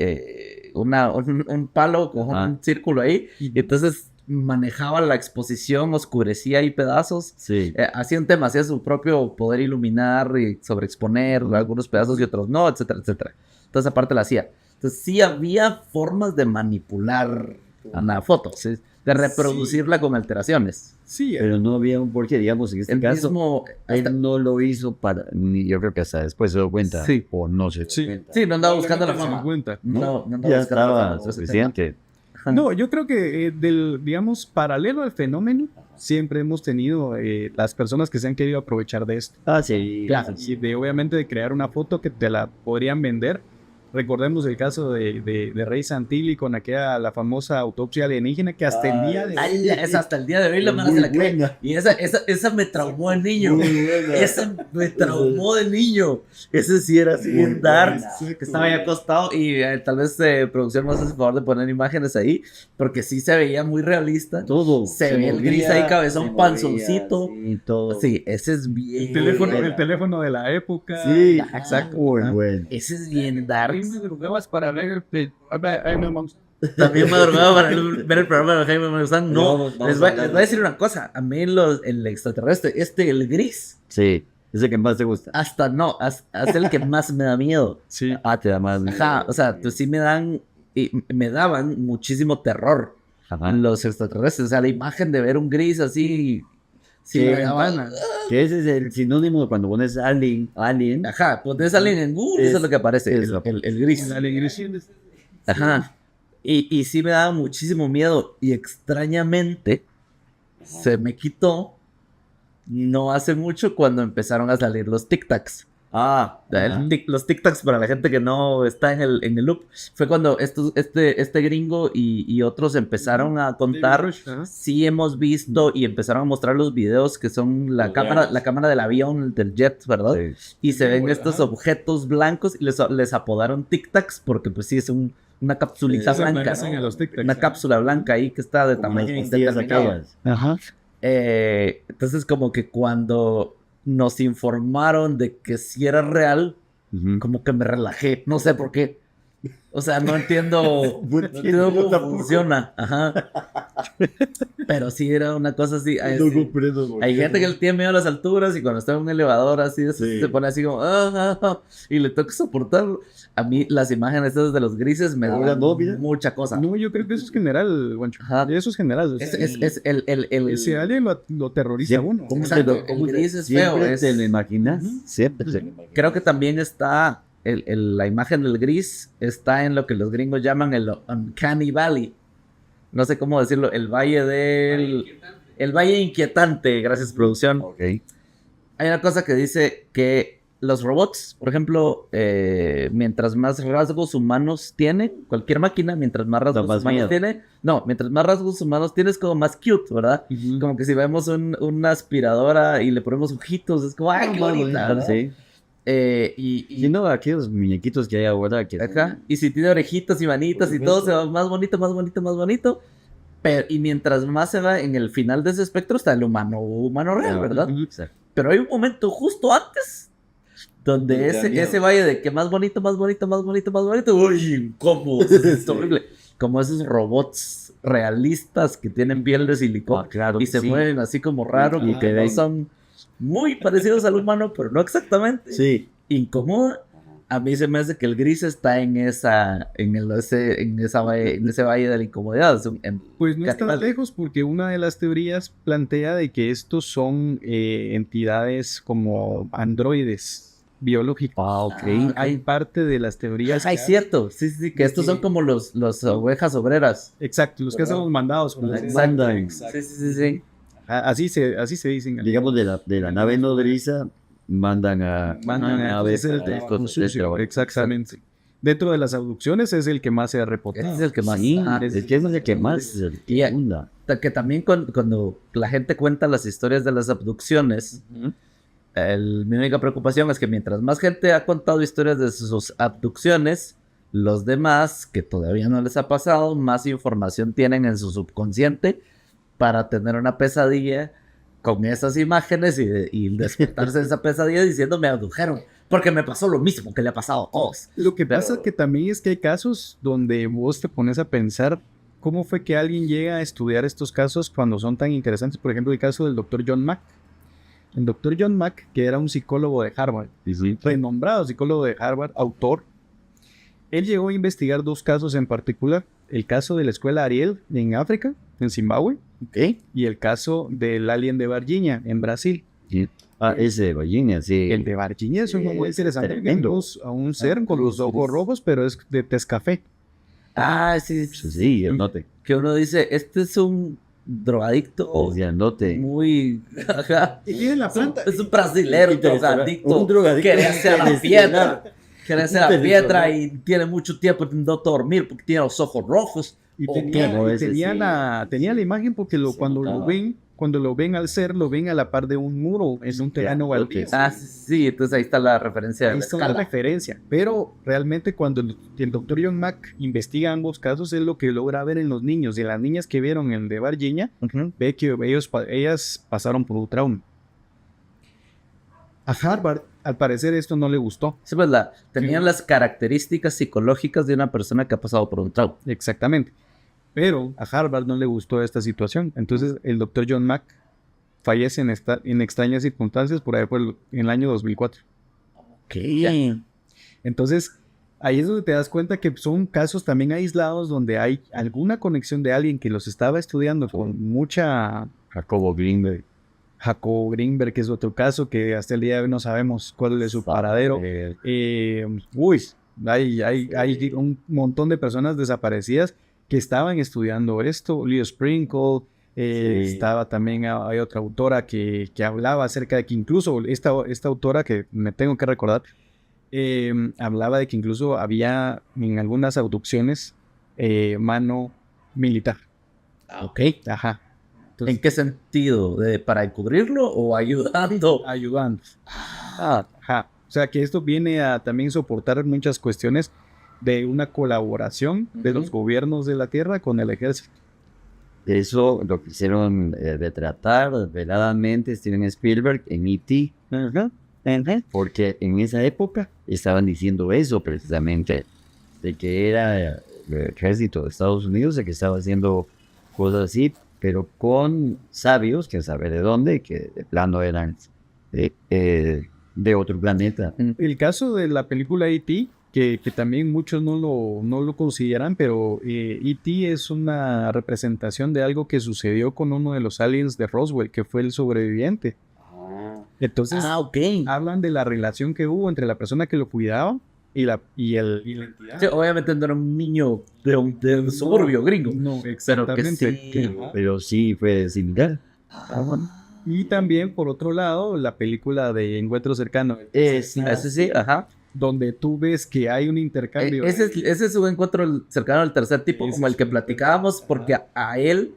un palo con Ajá. un círculo ahí, y entonces manejaba la exposición, oscurecía ahí pedazos. Sí. Hacía un tema, hacía su propio poder iluminar y sobreexponer algunos pedazos y otros no, etcétera, etcétera. Entonces, esa parte la hacía. Entonces, sí había formas de manipular una foto, ¿sí? De reproducirla con alteraciones. Sí, Pero no había un porqué, digamos, en este El caso. mismo... Él no lo hizo para. Ni yo creo que hasta después se dio cuenta. Sí. O no se dio Sí. cuenta. Sí, no andaba buscando la se dio fama. cuenta. No andaba Ya buscando la estaba fama. Entonces, suficiente. No, yo creo que digamos, paralelo al fenómeno, siempre hemos tenido las personas que se han querido aprovechar de esto. Ah, sí. Claro, y obviamente de crear una foto que te la podrían vender. Recordemos el caso de Rey Santilli con la famosa autopsia alienígena que hasta el día de Ay, es hasta el día de hoy la mano se la cree. buena. Y esa me traumó de niño. Esa me traumó de niño. Ese sí era así Muy en dark. buena. Que estaba ahí acostado. Y tal vez producción nos hace el favor de poner imágenes ahí. Porque sí se veía muy realista. Todo. Se ve el gris ahí, cabezón, panzoncito. Sí, todo. Sí, ese es bien. el teléfono de la época. Sí, Ajá. exacto. Muy bueno. Ese es bien dark. Para ver También madrugaba para ver el programa de Jaime Maussan. No, Vamos les voy a decir una cosa. A mí el extraterrestre, el gris, Sí. Es el que más te gusta. Hasta no, es el que más me da miedo. Sí. Ah, te da más. Ajá, o sea, pues sí me daban muchísimo terror Ajá. los extraterrestres. O sea, la imagen de ver un gris así, sí Qué me daban. ventana. Que ese es el sinónimo de cuando pones alien. Ajá, pones a alguien en Google, eso es lo que aparece, es el gris. La alegría. Ajá. Y sí me daba muchísimo miedo. Y extrañamente se me quitó no hace mucho cuando empezaron a salir los TikToks. Ah, Los TikToks, para la gente que no está en el loop, fue cuando este gringo y otros empezaron a contar. Sí hemos visto y empezaron a mostrar los videos que son la cámara del avión, del jet, ¿verdad? sí. Y se ven estos objetos blancos y les apodaron TikToks porque pues sí es una capsulita Se blanca, parecen ¿no? a los TikToks. Una cápsula blanca ahí que está de Como tamaño las pastillas indeterminado. aquellas. Ajá. Entonces como que cuando nos informaron de que sí era real, Ujú. como que me relajé, no sé por qué. O sea, no entiendo, no entiendo yo cómo tampoco. funciona. Ajá. Pero sí era una cosa así. No comprendo por Hay qué. gente que le tiene miedo a las alturas y cuando está en un elevador así Sí. se pone así como y le toca soportarlo. A mí las imágenes esas de los grises me Ahora dan no, mira. mucha cosa. No, yo creo que eso es general, Guancho. Ajá. Eso es general. O sea, Es el si alguien lo terroriza a uno. ¿Cómo Exacto, te lo, el gris es siempre feo, te es- lo imaginas? Siempre te lo imaginas. Creo que también está la imagen del gris está en lo que los gringos llaman el Uncanny Valley. No sé cómo decirlo, el valle inquietante, gracias producción. Ok. Hay una cosa que dice que los robots, por ejemplo, mientras más rasgos humanos tiene, cualquier máquina, mientras más rasgos más humanos miedo. tiene, no, mientras más rasgos humanos tiene es como más cute, ¿verdad? Ujú. Como que si vemos una aspiradora y le ponemos ojitos, es como, ¡ay, qué bonita! ¿verdad? Sí. Y Y no, aquellos muñequitos que hay ahora que... acá, y si tiene orejitas y manitas y todo se va más bonito, más bonito, más bonito. Pero, y mientras más se va en el final de ese espectro está el humano real, ¿verdad? Exacto. Pero hay un momento justo antes donde Donde da miedo. ese valle de que más bonito, más bonito, más bonito, más bonito, uy, incómodo, es horrible. Como esos robots realistas que tienen piel de silicona Ah, claro y que se sí. mueven así como raro, Y porque que ven. son muy parecidos al humano, pero no exactamente. Sí. Incomoda. A mí se me hace que el gris está en ese valle de la incomodidad. Pues no está Animal. lejos porque una de las teorías plantea de que estos son entidades como androides biológicos. Ah, ok. Hay parte de las teorías. Ay, que- sí, sí, que estos son como los ovejas obreras. Exacto, los que hacen los mandados. por Las decir. mandan, Sí, sí. Así se dicen. digamos, de la nave nodriza, mandan a Es el para trabajo estos- sucio, trabajo. exactamente. Dentro de las abducciones es el que más se ha reportado. Este es el que más. Sí, Ajá. es que es el que más Y- onda. Que también cuando la gente cuenta las historias de las abducciones, mi única preocupación es que mientras más gente ha contado historias de sus abducciones, los demás, que todavía no les ha pasado, más información tienen en su subconsciente para tener una pesadilla con esas imágenes y despertarse de esa pesadilla diciendo me abdujeron, porque me pasó lo mismo que le ha pasado a todos. Lo que Pero- pasa que también es que hay casos donde vos te pones a pensar cómo fue que alguien llega a estudiar estos casos cuando son tan interesantes. Por ejemplo, el caso del doctor John Mack. El doctor John Mack, que era un psicólogo de Harvard, Sí, sí. renombrado psicólogo de Harvard, autor, él llegó a investigar dos casos en particular. El caso de la escuela Ariel en África, en Zimbabue, y el caso del alien de Varginha en Brasil. Sí. Ah, ese de Virginia, sí. El de Varginha es Sí, muy es interesante. tremendo. Vemos a un ser con los ojos rojos, pero es de tez café. Ah, sí, Sí, el note. que uno dice, este es un drogadicto El note. muy... Ajá. Y tiene la Es un brasilero drogadicto. Un drogadicto Que le hace a la piedra. Que le hace a la Un piedra tradicional. y tiene mucho tiempo intentando dormir porque tiene los ojos rojos. Y Oh, tenía, no, y ese tenía sí. tenía la imagen porque cuando lo ven al ser, lo ven a la par de un muro, es un terreno baldío. Ah, sí, entonces ahí está la referencia de Ahí la está la escala. referencia. Pero realmente cuando el doctor John Mack investiga ambos casos, es lo que logra ver en los niños. Y las niñas que vieron el de Varginha, Ujú. ve que ellas pasaron por un trauma. A Harvard, al parecer, esto no le gustó. Sí, pues tenían las características psicológicas de una persona que ha pasado por un trauma. Exactamente. Pero a Harvard no le gustó esta situación. Entonces el doctor John Mack fallece en extrañas circunstancias por ahí en el año 2004. Ok. Entonces, ahí es donde te das cuenta que son casos también aislados donde hay alguna conexión de alguien que los estaba estudiando con mucha... Jacobo Greenberg. Jacobo Greenberg, que es otro caso que hasta el día de hoy no sabemos cuál es su paradero. Hay un montón de personas desaparecidas que estaban estudiando esto. Leo Sprinkle, estaba también, hay otra autora que hablaba acerca de que incluso esta autora que me tengo que recordar, hablaba de que incluso había en algunas abducciones mano militar. Ok. Ajá. Entonces, ¿En qué sentido? ¿Para encubrirlo o ayudando? ayudando. Ajá. O sea que esto viene a también soportar muchas cuestiones de una colaboración de los gobiernos de la Tierra con el ejército. Eso lo quisieron retratar veladamente Steven Spielberg en E.T. Porque en esa época estaban diciendo eso precisamente, de que era el ejército de Estados Unidos el que estaba haciendo cosas así, pero con sabios, que sabe de dónde, que de plano eran de otro planeta. El caso de la película E.T., que también muchos no lo consideran, pero E.T. es una representación de algo que sucedió con uno de los aliens de Roswell, que fue el sobreviviente. Entonces, ok. hablan de la relación que hubo entre la persona que lo cuidaba y la entidad. Sí, obviamente no era un niño de un suburbio gringo. No, Pero que exactamente. sí. Pero sí fue similar. Y también, por otro lado, la película de Encuentro Cercano, Ese sí, ajá. donde tú ves que hay un intercambio. Ese es su encuentro cercano al tercer tipo, Ese como el es que su platicábamos, porque a él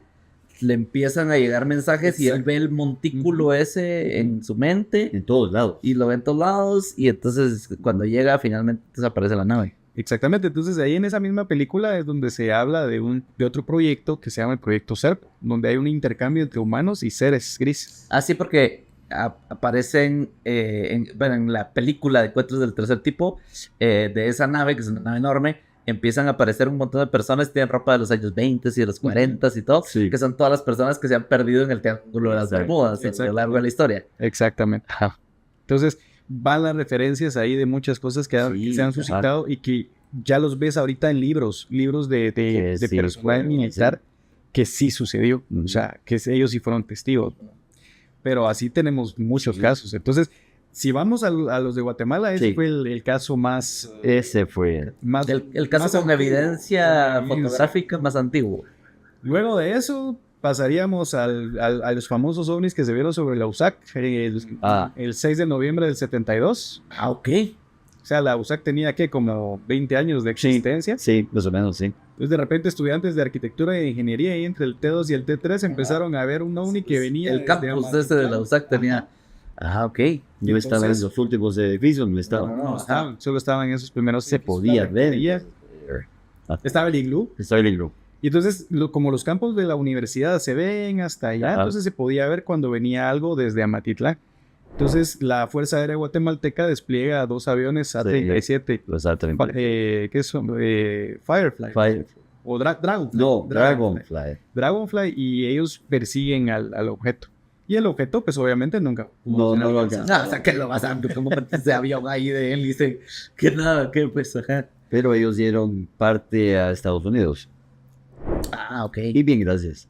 le empiezan a llegar mensajes y él ve el montículo ese en su mente En todos lados. y lo ve en todos lados, y entonces cuando llega finalmente desaparece la nave. Exactamente, entonces ahí en esa misma película es donde se habla de otro proyecto que se llama el Proyecto Serpo, donde hay un intercambio entre humanos y seres grises. Así porque aparecen en la película de Encuentros del Tercer Tipo, de esa nave, que es una nave enorme, empiezan a aparecer un montón de personas que tienen ropa de los años 20 y de los 40 y todo, Sí. que son todas las personas que se han perdido en el Triángulo de las Bermudas a lo largo de la historia. Exactamente. Entonces van las referencias ahí de muchas cosas que Sí, se han suscitado y que ya los ves ahorita en libros de sí, personal claro, militar que sí sucedió, o sea, que ellos sí fueron testigos. Pero así tenemos muchos casos. Entonces, si vamos a los de Guatemala, ese fue el caso más... Ese fue. más El caso más con antiguo, evidencia con evidencia. fotográfica más antiguo. Luego de eso, pasaríamos a los famosos ovnis que se vieron sobre la USAC el 6 de noviembre del 72. Ok. O sea, la USAC tenía, ¿qué? Como 20 años de existencia. Sí, más o menos, sí. Entonces, de repente, estudiantes de arquitectura e ingeniería ahí entre el T2 y el T3 empezaron a ver un ovni que venía... El campus ese de la USAC tenía... ok. Yo estaba en los últimos edificios, no estaba. No estaban, solo estaban en esos primeros... Se podía ver. Estaba el iglú. Estaba el iglú. Y entonces, como los campos de la universidad se ven hasta allá, entonces se podía ver cuando venía algo desde Amatitlán. Entonces, la Fuerza Aérea Guatemalteca despliega 2 aviones A-37. Los A-37. ¿Qué son? Firefly. O Dragonfly. No, Dragonfly. Dragonfly, y ellos persiguen al objeto. Y el objeto, pues obviamente nunca. No lo alcanzó. No, o sea, que lo vas a... Como ese avión ahí de él dice que nada, que pues, ajá. Pero ellos dieron parte a Estados Unidos. Ok. Y bien, gracias.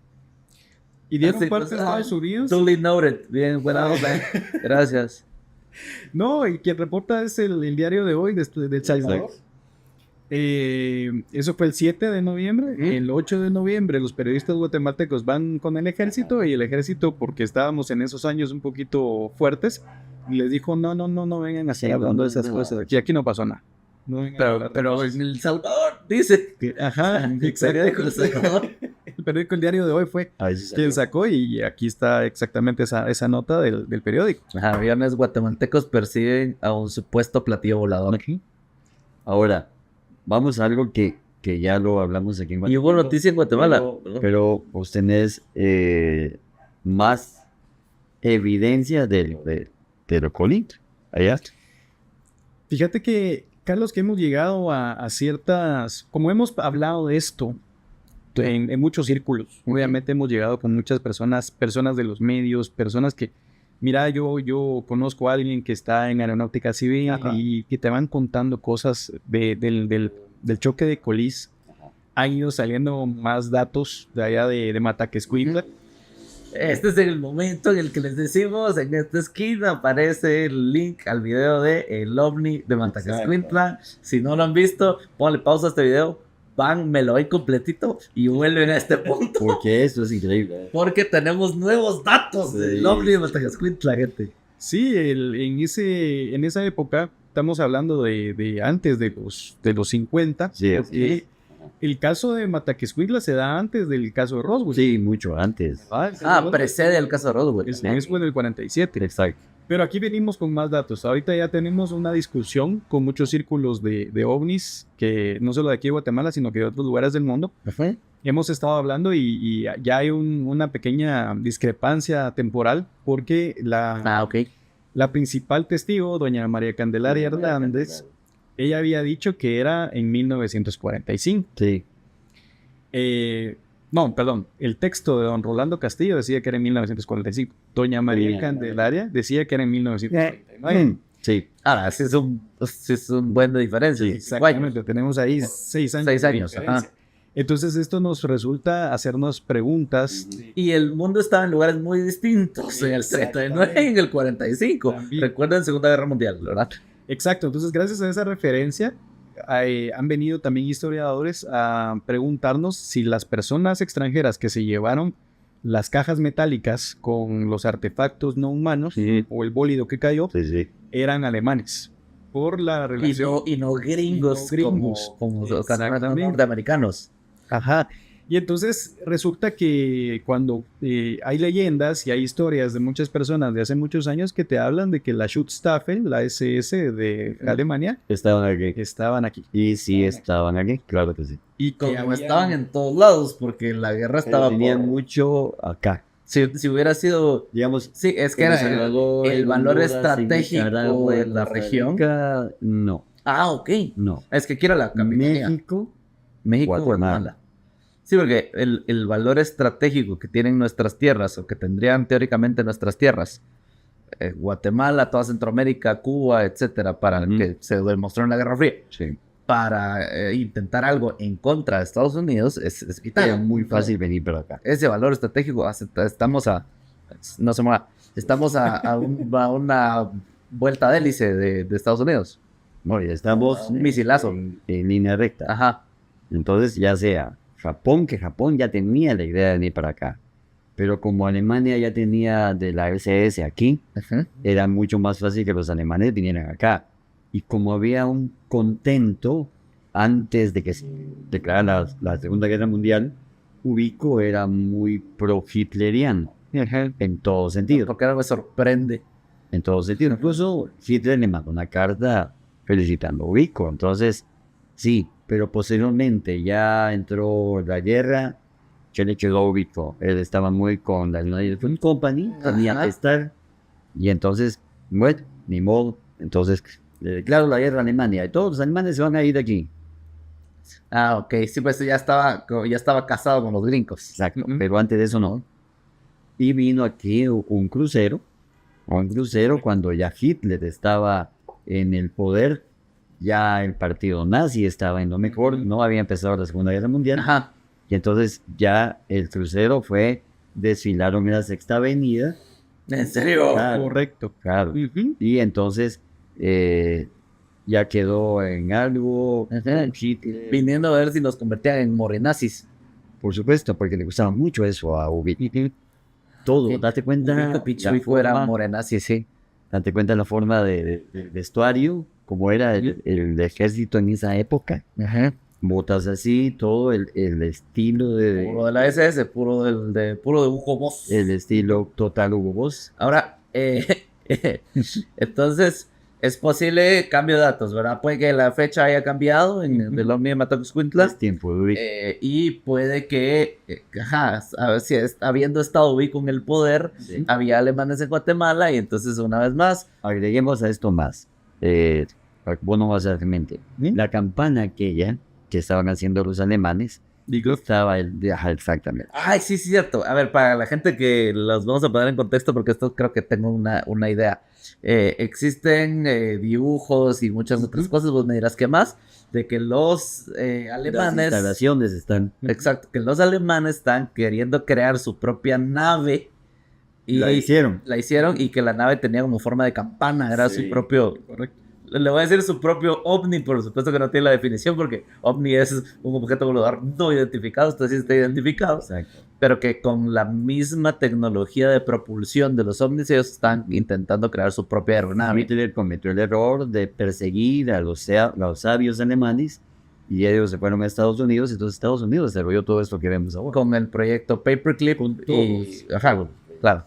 Y dieron Sí, parte a Estados Unidos. Duly noted. Bien, buena onda. Gracias. No, y quien reporta es el diario de hoy de El Salvador. Eso fue el 7 de noviembre. El 8 de noviembre los periodistas guatemaltecos van con el ejército, y el ejército, porque estábamos en esos años un poquito fuertes, les dijo no vengan así hablando de esas cosas. Y aquí no pasó nada. No vengan a hablar de Pero cosas. en El Salvador dice. Ajá, El exacto. periódico El Salvador. El periódico El Diario de Hoy fue quien sacó, y aquí está exactamente esa nota del periódico. Aviones guatemaltecos persiguen a un supuesto platillo volador. Ahora, vamos a algo que ya lo hablamos aquí en Y Guatemala. hubo noticia en Guatemala. Pero vos tenés más evidencia de lo colito. Allá. Fíjate que, Carlos, que hemos llegado a ciertas, como hemos hablado de esto, en muchos círculos. Obviamente hemos llegado con muchas personas de los medios, personas que, mira, yo conozco a alguien que está en aeronáutica civil y que te van contando cosas del choque de Colís. Han ido saliendo más datos de allá de Mataquescuintla. Este es el momento en el que les decimos, en esta esquina aparece el link al video de El OVNI de Mataquescuintla. Si no lo han visto, ponle pausa a este video, van, me lo doy completito y vuelven a este punto. Porque eso es increíble. Porque tenemos nuevos datos del OVNI de Mataquescuintla, gente. Sí, en esa época, estamos hablando de antes de los 50. Sí, El caso de Mataquescuintla se da antes del caso de Roswell. sí, mucho antes. Precede el caso de Roswell. Es fue en el 47. Exacto. Pero aquí venimos con más datos. Ahorita ya tenemos una discusión con muchos círculos de ovnis, que no solo de aquí de Guatemala, sino que de otros lugares del mundo. Hemos estado hablando y ya hay una pequeña discrepancia temporal, porque la principal testigo, doña María Candelaria Hernández, ella había dicho que era en 1945. Sí. No, perdón, el texto de don Rolando Castillo decía que era en 1945. Doña María Candelaria decía que era en 1949. Sí. Ahora, sí es un buen de diferencia. Sí, exactamente, tenemos ahí 6 años. 6 años, de diferencia. ajá. Entonces esto nos resulta hacernos preguntas. Y el mundo estaba en lugares muy distintos, en el 39 y en el 45. También. Recuerden Segunda Guerra Mundial, ¿verdad? Exacto, entonces gracias a esa referencia han venido también historiadores a preguntarnos si las personas extranjeras que se llevaron las cajas metálicas con los artefactos no humanos o el bólido que cayó eran alemanes por la relación Y no gringos, como los norteamericanos. Ajá. Y entonces resulta que cuando hay leyendas y hay historias de muchas personas de hace muchos años que te hablan de que la Schutzstaffel, la SS de Alemania, estaban aquí. Y sí estaban aquí, claro que sí. Y que Como estaban en todos lados, porque la guerra estaba... Tenían mucho acá. Si hubiera sido... Digamos, Sí, es que era Salvador, el valor Honduras, estratégico Nicaragua, de la región. Costa Rica, no, Ok. no. Es que aquí era la capitanía. México, México, Guatemala. Guatemala. Sí, porque el valor estratégico que tienen nuestras tierras, o que tendrían teóricamente nuestras tierras, Guatemala, toda Centroamérica, Cuba, etcétera, para que se demostró en la Guerra Fría, sí. para intentar algo en contra de Estados Unidos, es vital. Era muy fácil venir para acá. Ese valor estratégico, estamos a una vuelta de hélice de Estados Unidos. No, ya estamos Un misilazo. en línea recta. Ajá. Entonces, ya sea Japón, que Japón ya tenía la idea de venir para acá, pero como Alemania ya tenía de la SS aquí, era mucho más fácil que los alemanes vinieran acá. Y como había un contento antes de que se declarara la Segunda Guerra Mundial, Ubico era muy pro-hitleriano en todo sentido. Porque ahora me sorprende. En todo sentido. Incluso Hitler le mandó una carta felicitando a Ubico. Entonces, sí, pero posteriormente ya entró la guerra, que le quedó a Ubico. Él estaba muy con la United Fruit Company, tenía que estar. Y entonces, bueno, ni modo. Entonces, le declaró la guerra a Alemania. Y todos los alemanes se van a ir de aquí. Ok, sí, pues ya estaba casado con los gringos. Exacto, pero antes de eso no. Y vino aquí un crucero cuando ya Hitler estaba en el poder, ya el partido nazi estaba en lo mejor, no había empezado la Segunda Guerra Mundial. Ajá. Y entonces ya el crucero desfilaron en la Sexta Avenida. ¿En serio? Claro, correcto. claro. Y entonces ya quedó en algo. Hitler, Viniendo a ver si nos convertían en morenazis. por supuesto, porque le gustaba mucho eso a Ubico. Todo, Sí. date cuenta. Pichuico era morenazi, sí. Date cuenta la forma del vestuario, como era el ejército en esa época. Ajá. Botas así, todo el estilo Puro de la SS, puro de Hugo Boss. el estilo total Hugo Boss. Ahora, entonces, es posible cambio de datos, ¿verdad? Puede que la fecha haya cambiado en el OVNI de Mataquescuintla. Es tiempo de Ubico. Y puede que, a ver si habiendo estado Ubico en el poder, Sí. había alemanes en Guatemala, y entonces una vez más, Agreguemos a esto más. Vos no vas a hacer mente. La campana aquella que estaban haciendo los alemanes Estaba ajá, exactamente. Ay, sí, sí, cierto. A ver, para la gente que los vamos a poner en contexto, porque esto creo que tengo una idea. Existen dibujos y muchas otras cosas, vos me dirás qué más, de que los Las alemanes, instalaciones están. exacto, que los alemanes están queriendo crear su propia nave y La hicieron. la hicieron y que la nave tenía como forma de campana, era Sí, su propio, Correcto. le voy a decir su propio ovni, por supuesto que no tiene la definición porque ovni es un objeto volador no identificado, esto sí está identificado, Exacto. pero que con la misma tecnología de propulsión de los ovnis ellos están intentando crear su propia aeronave. Hitler cometió el error de perseguir a los sabios alemanes y ellos se fueron a Estados Unidos, entonces Estados Unidos desarrolló todo esto que vemos ahora. Con el proyecto Paperclip y... Ajá, claro.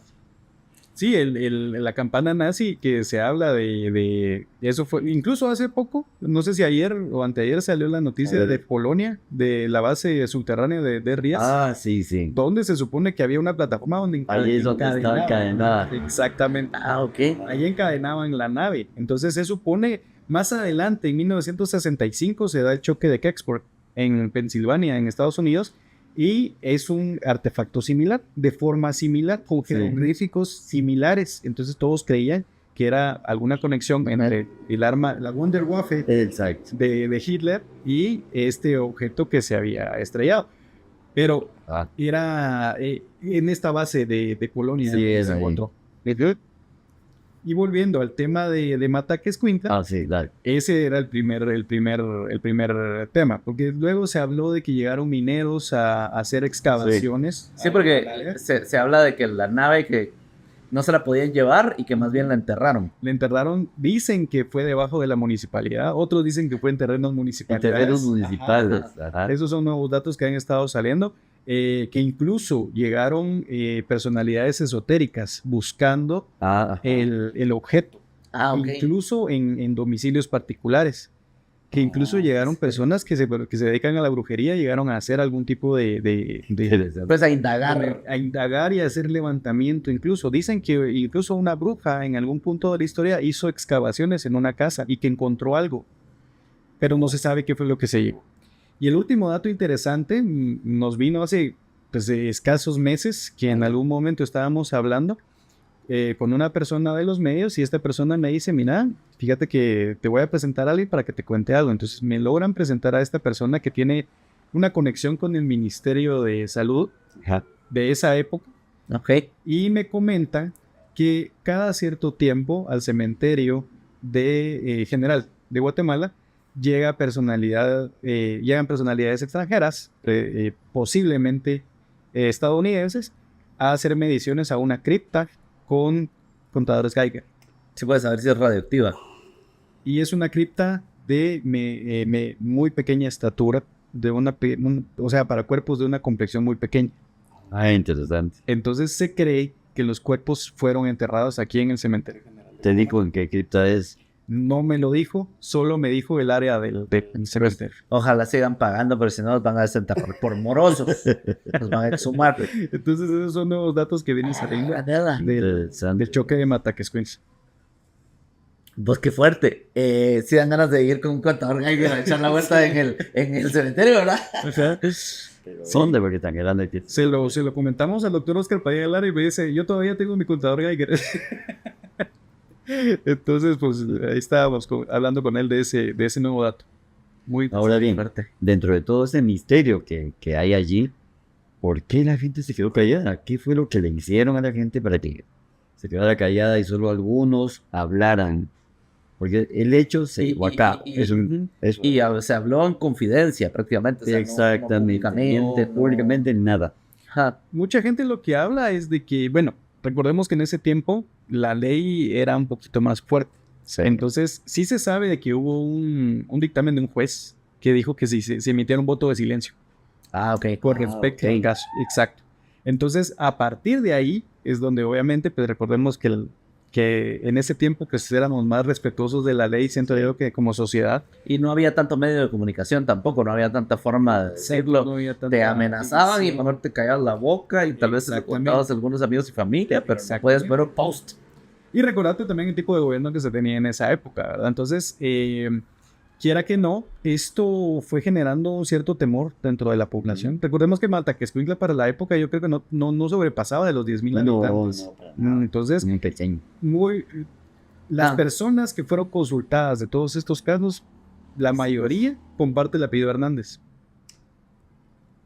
Sí, la campana nazi que se habla de eso fue, incluso hace poco, no sé si ayer o anteayer salió la noticia de Polonia, de la base subterránea de Riaz, Ah, sí, sí. donde se supone que había una plataforma donde Ahí es donde está encadenada. Exactamente. Ah, ok. Ahí encadenaban la nave. Entonces se supone, más adelante, en 1965, se da el choque de Kecksburg en Pensilvania, en Estados Unidos, y es un artefacto similar, de forma similar, con jeroglíficos similares. Entonces todos creían que era alguna conexión entre el arma, la Wunderwaffe Exacto. de Hitler y este objeto que se había estrellado. Pero era en esta base de Polonia Sí, que es se ahí. encontró. Y volviendo al tema de Mataquescuintla, Ah, sí, dale. ese era el primer tema, porque luego se habló de que llegaron mineros a hacer excavaciones. Sí, porque se habla de que la nave que no se la podían llevar y que más bien la enterraron. Le enterraron, dicen que fue debajo de la municipalidad, otros dicen que fue en terrenos En municipales. terrenos municipales. Ajá. Esos son nuevos datos que han estado saliendo, que incluso llegaron personalidades esotéricas buscando Ajá. el objeto, Ah, ok. incluso en domicilios particulares, que incluso llegaron personas que se dedican a la brujería, llegaron a hacer algún tipo Pues a indagar. a indagar y a hacer levantamiento. Incluso dicen que incluso una bruja en algún punto de la historia hizo excavaciones en una casa y que encontró algo, pero no se sabe qué fue lo que se llevó. Y el último dato interesante nos vino hace escasos meses, que en algún momento estábamos hablando con una persona de los medios y esta persona me dice, mira, fíjate que te voy a presentar a alguien para que te cuente algo. Entonces me logran presentar a esta persona que tiene una conexión con el Ministerio de Salud de esa época Ok. y me comenta que cada cierto tiempo al cementerio de general de Guatemala llegan personalidades extranjeras, posiblemente estadounidenses, a hacer mediciones a una cripta con contadores Geiger. Sí puedes saber si es radioactiva. Y es una cripta de muy pequeña estatura, o sea, para cuerpos de una complexión muy pequeña. Ah, interesante. Entonces se cree que los cuerpos fueron enterrados aquí en el cementerio general. Te digo en qué cripta es. No me lo dijo, solo me dijo el área del cementerio. Ojalá sigan pagando, pero si no nos van a desenterrar por morosos. Nos van a exhumar. Entonces esos son nuevos datos que vienen saliendo Interesante. del choque de Mataquescuintla. Pues qué fuerte. Sí dan ganas de ir con un contador Geiger a echar la vuelta en el cementerio, ¿verdad? Son de porque tan grande que Se lo comentamos al doctor Oscar Padilla Lara y me dice, yo todavía tengo mi contador Geiger. Entonces, pues ahí estábamos hablando con él de ese nuevo dato. Muy Ahora bien, fuerte. dentro de todo ese misterio que hay allí, ¿por qué la gente se quedó callada? ¿Qué fue lo que le hicieron a la gente para que se quedara callada y solo algunos hablaran? Porque el hecho se llevó a cabo. Se habló en confidencia prácticamente. O sea, Exactamente. Públicamente nada. Ajá. Mucha gente lo que habla es de que, bueno, recordemos que en ese tiempo la ley era un poquito más fuerte. Sí. Entonces, sí se sabe de que hubo un dictamen de un juez que dijo que se emitiera un voto de silencio Ah, ok. con respecto al caso. Exacto. Entonces, a partir de ahí es donde obviamente, pues recordemos que en ese tiempo pues éramos más respetuosos de la ley, siento yo, que como sociedad. Y no había tanto medio de comunicación tampoco, no había tanta forma de decirlo. No había tanta Te amenazaban y división. mejor te callabas la boca y tal vez le Exactamente. contabas a algunos amigos y familia, pero no Exactamente. puedes ver un post. Y recordarte también el tipo de gobierno que se tenía en esa época, ¿verdad? Entonces, quiera que no, esto fue generando un cierto temor dentro de la población. Recordemos que Maltaquescuintla para la época yo creo que no sobrepasaba de los 10,000 habitantes. Entonces, muy pequeño. Las personas que fueron consultadas de todos estos casos, la mayoría comparte el apellido Hernández.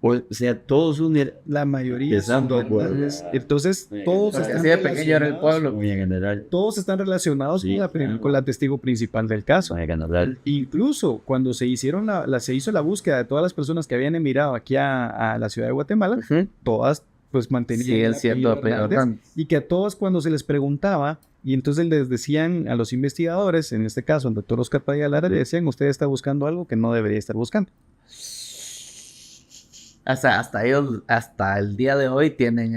O sea, todos la mayoría son Hernández. Entonces, todos Porque están así de pequeño era el pueblo. muy en general. Todos están relacionados Sí, con la testigo principal del caso. Muy en general. Incluso cuando se hizo la búsqueda de todas las personas que habían emigrado aquí a la ciudad de Guatemala, todas pues mantenían Sí, es cierto, Hernández, y que a todos cuando se les preguntaba, y entonces les decían a los investigadores, en este caso al doctor Oscar Padilla Lara, le decían, usted está buscando algo que no debería estar buscando. Hasta ellos, hasta el día de hoy tienen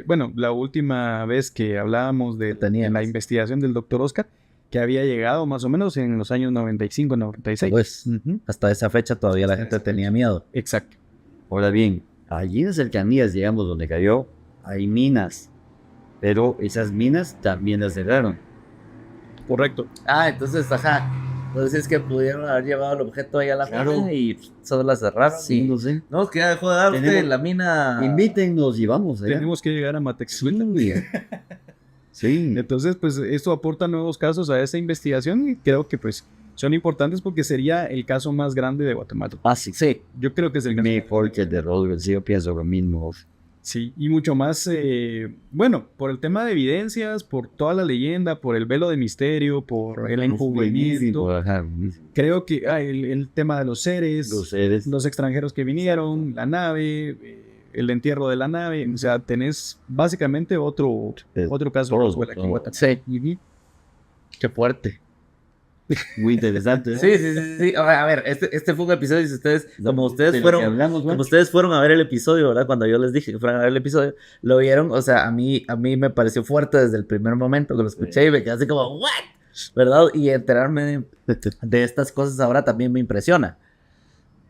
Bueno, la última vez que hablábamos de la investigación del doctor Oscar, que había llegado más o menos en los años 95, 96. Pues, hasta esa fecha todavía la gente tenía miedo. Exacto. Ahora bien, allí en cercanías, digamos, donde cayó, hay minas. Pero esas minas también las cerraron. Correcto. Entonces, entonces es que pudieron haber llevado el objeto ahí a la mina y solo la cerraron. Sí, no sé. No, que ya dejó de dar usted la mina. Invítennos y vamos. Tenemos que llegar a Maltaquescuintla. Sí. Entonces, pues esto aporta nuevos casos a esa investigación y creo que pues son importantes porque sería el caso más grande de Guatemala. Sí. Yo creo que es el caso mejor que el de Roswell. Sí, yo pienso lo mismo. Sí, y mucho más, bueno, por el tema de evidencias, por toda la leyenda, por el velo de misterio, por el encubrimiento. Creo que el tema de los seres, los extranjeros que vinieron, la nave, el entierro de la nave, o sea, tenés básicamente otro caso. Sí. Qué fuerte. Muy interesante. Sí. A ver, este fue un episodio. Si ustedes, como ustedes fueron a ver el episodio, ¿verdad? Cuando yo les dije que fueran a ver el episodio, lo vieron. O sea, a mí me pareció fuerte desde el primer momento que lo escuché y me quedé así como, ¿what? ¿Verdad? Y enterarme de estas cosas ahora también me impresiona.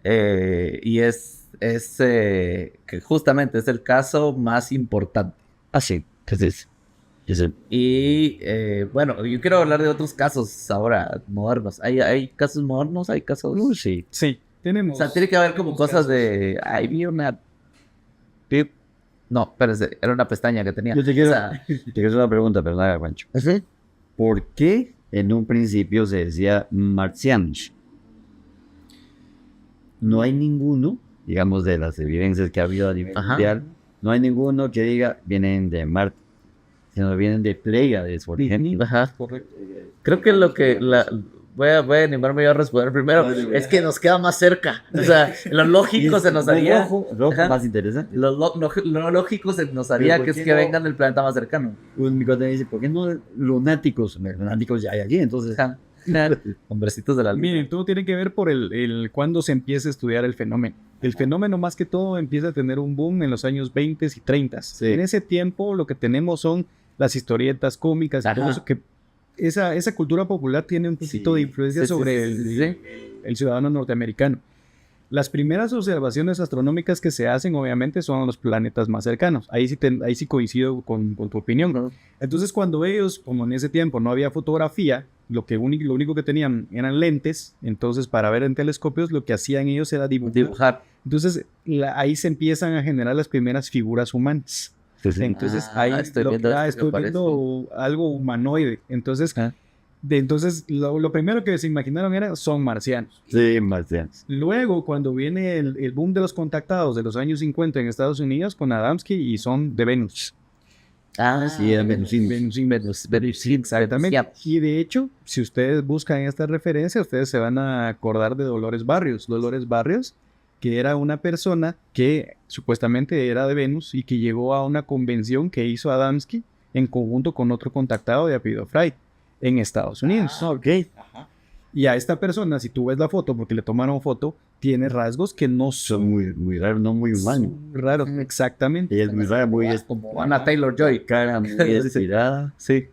Y es que justamente es el caso más importante. Sí. Y bueno, yo quiero hablar de otros casos ahora modernos. ¿Hay casos modernos? ¿Hay casos? Sí, tenemos. O sea, tiene que haber como cosas de. Vi una. No, espérese, era una pestaña que tenía. Yo te quiero hacer una pregunta, pero nada, Juancho. ¿Sí? ¿Por qué en un principio se decía marcianos? No hay ninguno, digamos, de las evidencias que ha habido a nivel mundial, no hay ninguno que diga vienen de Marte, sino vienen de Pléyades, por ejemplo. Correcto. Creo que voy a animarme yo a responder primero. Es que nos queda más cerca. O sea, lo lógico se nos haría. Rojo más interesante. Lo lógico se nos haría que es que vengan del planeta más cercano. Un micote me dice, ¿por qué no lunáticos? Lunáticos ya hay aquí, entonces. Hombrecitos de la luna. Miren, todo tiene que ver por el cuándo se empieza a estudiar el fenómeno. El fenómeno más que todo empieza a tener un boom en los años 20 y 30. Sí. En ese tiempo lo que tenemos son las historietas cómicas y todo eso, que esa cultura popular tiene un poquito de influencia sobre el ciudadano norteamericano. Las primeras observaciones astronómicas que se hacen, obviamente, son los planetas más cercanos. Ahí sí coincido con tu opinión. Entonces, cuando ellos, como en ese tiempo no había fotografía, lo único que tenían eran lentes. Entonces, para ver en telescopios, lo que hacían ellos era dibujar. Entonces, ahí se empiezan a generar las primeras figuras humanas. Entonces, ahí estoy viendo algo humanoide. Entonces... Entonces, lo primero que se imaginaron son marcianos. Sí, marcianos. Luego, cuando viene el boom de los contactados de los años 50 en Estados Unidos con Adamski y son de Venus. Sí, eran venusinos. Exactamente. Y de hecho, si ustedes buscan esta referencia, ustedes se van a acordar de Dolores Barrios. Dolores Barrios, que era una persona que supuestamente era de Venus y que llegó a una convención que hizo Adamski en conjunto con otro contactado de apellido Fry en Estados Unidos. Y a esta persona, si tú ves la foto, porque le tomaron foto, tiene rasgos que no son muy raros, no muy humanos. Raros, exactamente. Ella es muy rara, muy como Anna Taylor-Joy. Cara muy estirada. Sí.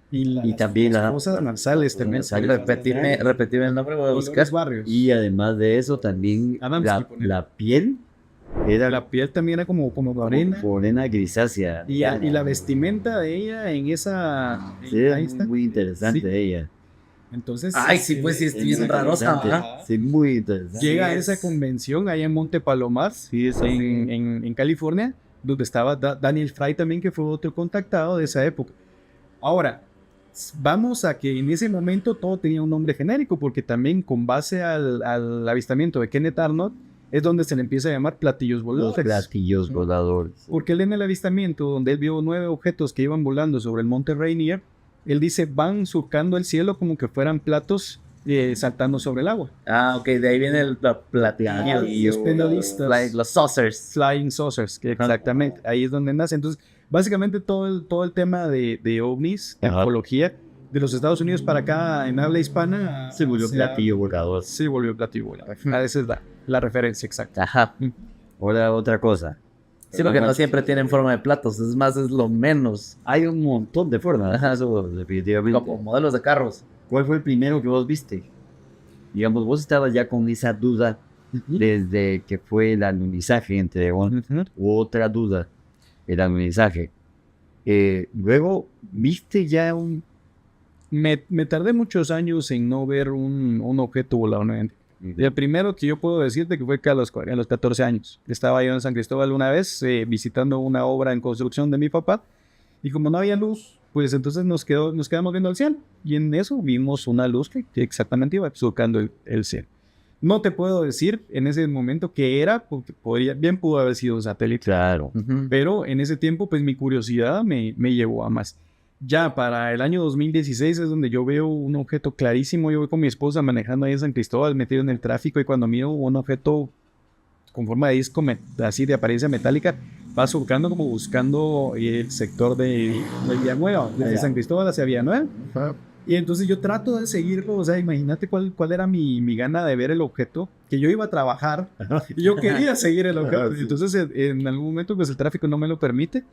Y también las cosas nasales también. Repetime el nombre, voy a buscar. Barrios. Y además de eso, también la piel. La piel también era como morena grisácea. Y la vestimenta de ella en esa... Sí, ahí está. Muy interesante ella. Entonces, Ay, sí, pues sí, es bien rarosa, ¿verdad? Sí, muy interesante. llega a esa convención allá en Monte Palomar, en California, donde estaba Daniel Fry también, que fue otro contactado de esa época. Ahora, vamos a que en ese momento todo tenía un nombre genérico, porque también con base al avistamiento de Kenneth Arnold, es donde se le empieza a llamar platillos Los voladores. platillos voladores. Porque él en el avistamiento, donde él vio 9 objetos que iban volando sobre el monte Rainier, él dice, van surcando el cielo como que fueran platos saltando sobre el agua. Ah, ok, de ahí viene el platillo. Los penalistas. Los saucers. Flying saucers, que exactamente, ahí es donde nace. Entonces, básicamente todo el tema de ovnis, de Ajá. ufología, de los Estados Unidos para acá en habla hispana, Se volvió platillo volador. se volvió platillo volador. Esa es la referencia exacta. Ajá. Ahora otra cosa. Sí, porque no siempre tienen forma de platos, es más, es lo menos. Hay un montón de formas. Ajá. Eso definitivamente. Como modelos de carros. ¿Cuál fue el primero que vos viste? Digamos, vos estabas ya con esa duda desde que fue el alunizaje en Taiwán. Otra duda, el alunizaje. Luego, ¿viste ya un... Me tardé muchos años en no ver un objeto volador nuevamente. El primero que yo puedo decirte que fue que a los 14 años. Estaba yo en San Cristóbal una vez visitando una obra en construcción de mi papá y como no había luz, pues entonces nos quedamos viendo el cielo y en eso vimos una luz que exactamente iba surcando el cielo. No te puedo decir en ese momento qué era, porque bien pudo haber sido un satélite. Claro. Pero en ese tiempo, pues mi curiosidad me llevó a más. Ya para el año 2016 es donde yo veo un objeto clarísimo. Yo voy con mi esposa manejando ahí en San Cristóbal, metido en el tráfico, y cuando miro un objeto con forma de disco, así de apariencia metálica, va surcando como buscando el sector de Villanueva, desde San Cristóbal hacia Villanueva. Y entonces yo trato de seguirlo, o sea, imagínate cuál era mi gana de ver el objeto, que yo iba a trabajar y yo quería seguir el objeto. Entonces en algún momento pues el tráfico no me lo permite.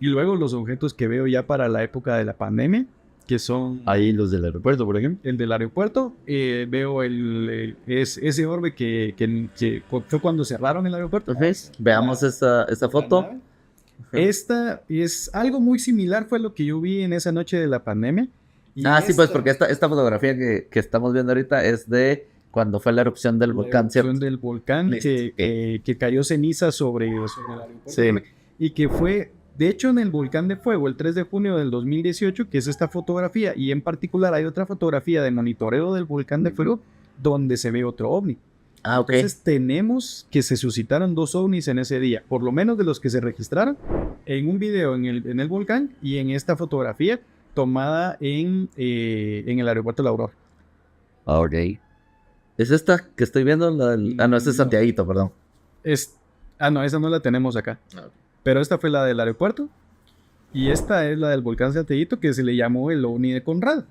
Y luego los objetos que veo ya para la época de la pandemia, que son Ahí los del aeropuerto, por ejemplo. el del aeropuerto, veo ese orbe que fue cuando cerraron el aeropuerto. Entonces, veamos esa foto. Esta es algo muy similar, fue lo que yo vi en esa noche de la pandemia. Y Sí, pues porque esta fotografía que estamos viendo ahorita es de cuando fue la erupción del volcán, ¿cierto? del volcán Listo. que cayó ceniza sobre el aeropuerto. Sí. Y que fue, de hecho, en el volcán de fuego, el 3 de junio del 2018, que es esta fotografía, y en particular hay otra fotografía de monitoreo del volcán de fuego donde se ve otro ovni. Ah, ok. Entonces tenemos que se suscitaron 2 ovnis en ese día, por lo menos de los que se registraron en un video en el volcán y en esta fotografía tomada en el aeropuerto de La Aurora. Ok. ¿Es esta que estoy viendo? No, este es Santiaguito, perdón. No, esa no la tenemos acá. Pero esta fue la del aeropuerto y esta es la del volcán Santiaguito, que se le llamó el ovni de Conrad.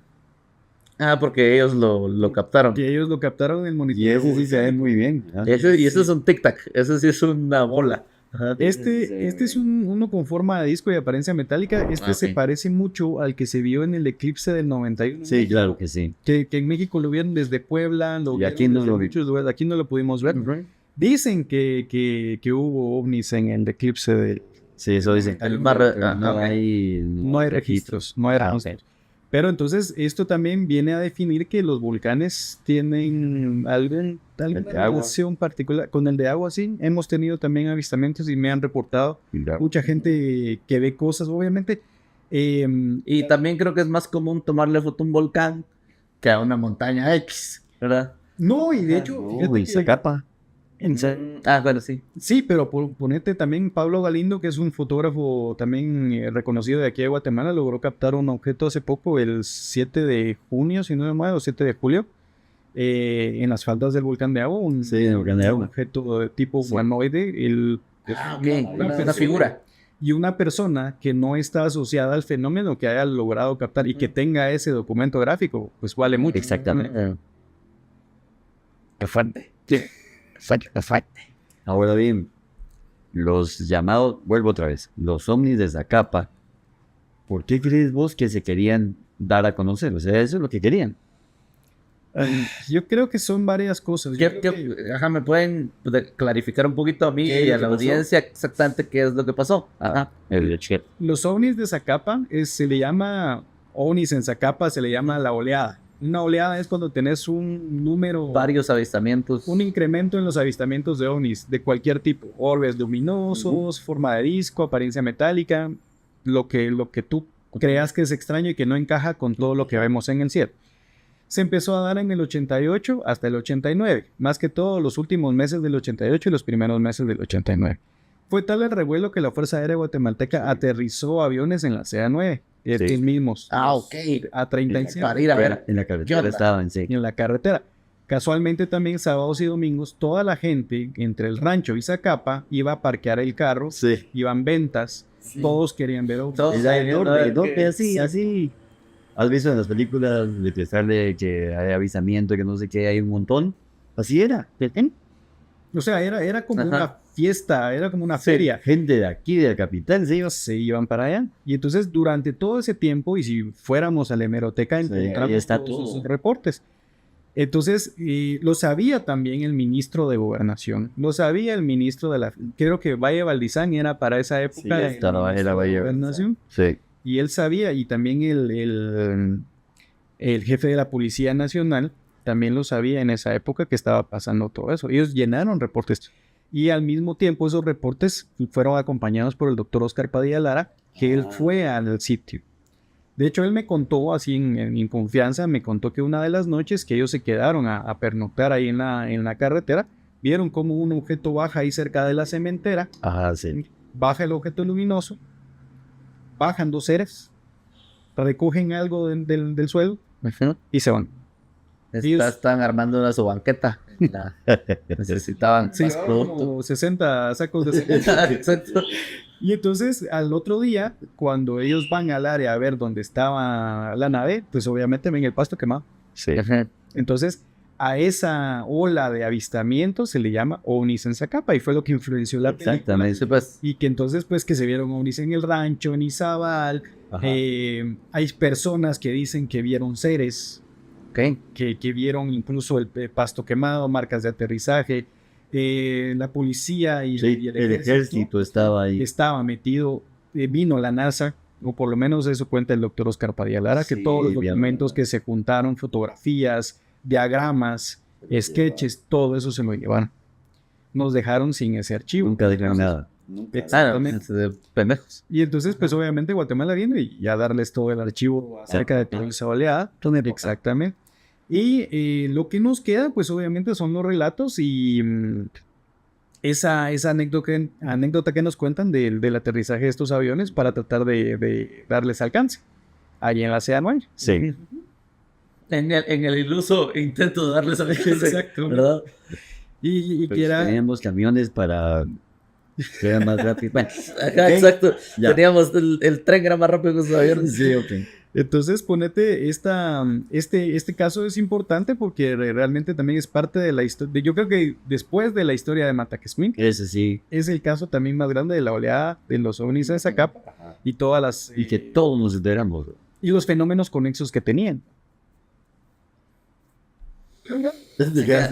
Ah, porque ellos lo captaron. Que ellos lo captaron en el Y monitoreo. ese sí se ve muy bien. ¿no? Y ese es un tic-tac. Ese sí es una bola. Ajá. Este es uno con forma de disco y apariencia metálica. Se Ok. parece mucho al que se vio en el eclipse del 91. Sí, claro que sí. Que en México lo vieron desde Puebla. Y aquí no desde lo vi. muchos lugares. Aquí no lo pudimos ver. Dicen que hubo ovnis en el eclipse de... Sí, eso dicen. El mar- Pero no ok. No hay registros. No hay registros. Pero entonces esto también viene a definir que los volcanes tienen alguna relación particular con el de agua, sí. Hemos tenido también avistamientos y me han reportado mucha gente que ve cosas, obviamente. Y también creo que es más común tomarle foto a un volcán que a una montaña X, ¿verdad? No, y de hecho, fíjate Uy, que- se capa. Bueno, sí. sí, pero ponete también Pablo Galindo, que es un fotógrafo también reconocido de aquí de Guatemala, logró captar un objeto hace poco, el 7 de junio, si no me mal, o 7 de julio, en las faldas del volcán de agua, Sí, en el volcán de un agua. objeto de tipo humanoide, Una figura. y una persona que no está asociada al fenómeno que haya logrado captar y que tenga ese documento gráfico, pues vale mucho. Exactamente. Qué fuerte. Ahora bien, los llamados, vuelvo otra vez, los ovnis de Zacapa, ¿por qué crees vos que se querían dar a conocer? O sea, eso es lo que querían. Yo creo que son varias cosas. Yo creo que- Ajá, ¿me pueden clarificar un poquito a mí ¿Qué es y lo a la que pasó? audiencia exactamente qué es lo que pasó? Ajá. Los ovnis de Zacapa se le llama ovnis en Zacapa, se le llama la oleada. Una oleada es cuando tenés un número, Varios avistamientos. un incremento en los avistamientos de ovnis de cualquier tipo. Orbes luminosos, forma de disco, apariencia metálica, lo que tú creas que es extraño y que no encaja con todo lo que vemos en el cielo. Se empezó a dar en el 88 hasta el 89, más que todo los últimos meses del 88 y los primeros meses del 89. Fue tal el revuelo que la Fuerza Aérea Guatemalteca aterrizó aviones en la CA9, estos mismos, Ok. A-35, Para ir a ver. En la ¿Qué carretera onda? estaban, sí. en la carretera. Casualmente también sábados y domingos toda la gente entre el rancho y Zacapa iba a parquear el carro, Sí. iban ventas, todos querían ver ovnis. Todos Era querían enorme, ver enorme, que- así, así. ¿Has visto en las películas de que sale que hay avisamiento, que no sé qué, hay un montón? Así era. O sea, era como Ajá. una fiesta, era como una Sí, feria. gente de aquí, de la capital, sí. Se iban para allá. Y entonces durante todo ese tiempo, y si fuéramos a la hemeroteca, Sí, encontramos ahí está todos todo. esos reportes. Entonces, lo sabía también el ministro de Gobernación, lo sabía el ministro de la... Creo que Valle Valdizán era para esa época Sí, el estaba- ministro era de Valle Gobernación. Sí. Y él sabía, y también el jefe de la Policía Nacional también lo sabía en esa época que estaba pasando todo eso. Ellos llenaron reportes. Y al mismo tiempo esos reportes fueron acompañados por el doctor Oscar Padilla Lara, que él fue al sitio. De hecho, él me contó, así en confianza, me contó que una de las noches que ellos se quedaron a pernoctar ahí en la carretera, vieron como un objeto baja ahí cerca de la cementera, Ajá, sí. baja el objeto luminoso, bajan dos seres, recogen algo del suelo y se van. Están armando una su banqueta. Necesitaban Sí, más producto. como 60 sacos de cemento. Exacto. Y entonces al otro día, cuando ellos van al área a ver dónde estaba la nave, pues obviamente ven el pasto quemado. Sí. Ajá. Entonces a esa ola de avistamientos se le llama ovnis en Zacapa y fue lo que influenció la película. Exactamente. Sí, pues. Y que entonces pues que se vieron ovnis en el rancho, en Izabal. Ajá. Hay personas que dicen que vieron seres, Ok. que vieron incluso el pasto quemado, marcas de aterrizaje. La policía y, Sí, y el ejército estaba ahí. estaba metido, vino la NASA, o por lo menos eso cuenta el doctor Oscar Padilla Lara, que Sí, todos los bien. documentos que se juntaron, fotografías, diagramas, sketches, todo eso se lo llevaron. Nos dejaron sin ese archivo. Nunca dijeron nada. Claro, Exactamente. de pendejos. Y entonces, pues obviamente Guatemala viene y ya darles todo el archivo acerca de toda esa oleada. Exactamente. Y lo que nos queda, pues obviamente son los relatos y esa anécdota que nos cuentan del aterrizaje de estos aviones para tratar de darles alcance. Allí en la CA9. Sí. En el iluso intento de darles a Exacto. ¿verdad? Y Pues que era... teníamos camiones para que sea más rápido. Bueno, Ajá, ok. exacto. Ya. Teníamos el tren que era más rápido que los aviones. Sí, ok. Entonces, ponete, este caso es importante porque realmente también es parte de la historia. Yo creo que después de la historia de Mataquescuintla, Ese sí. es el caso también más grande de la oleada de los ovnis en Zacapa y todas las Y que todos nos enteramos. y los fenómenos conexos que tenían.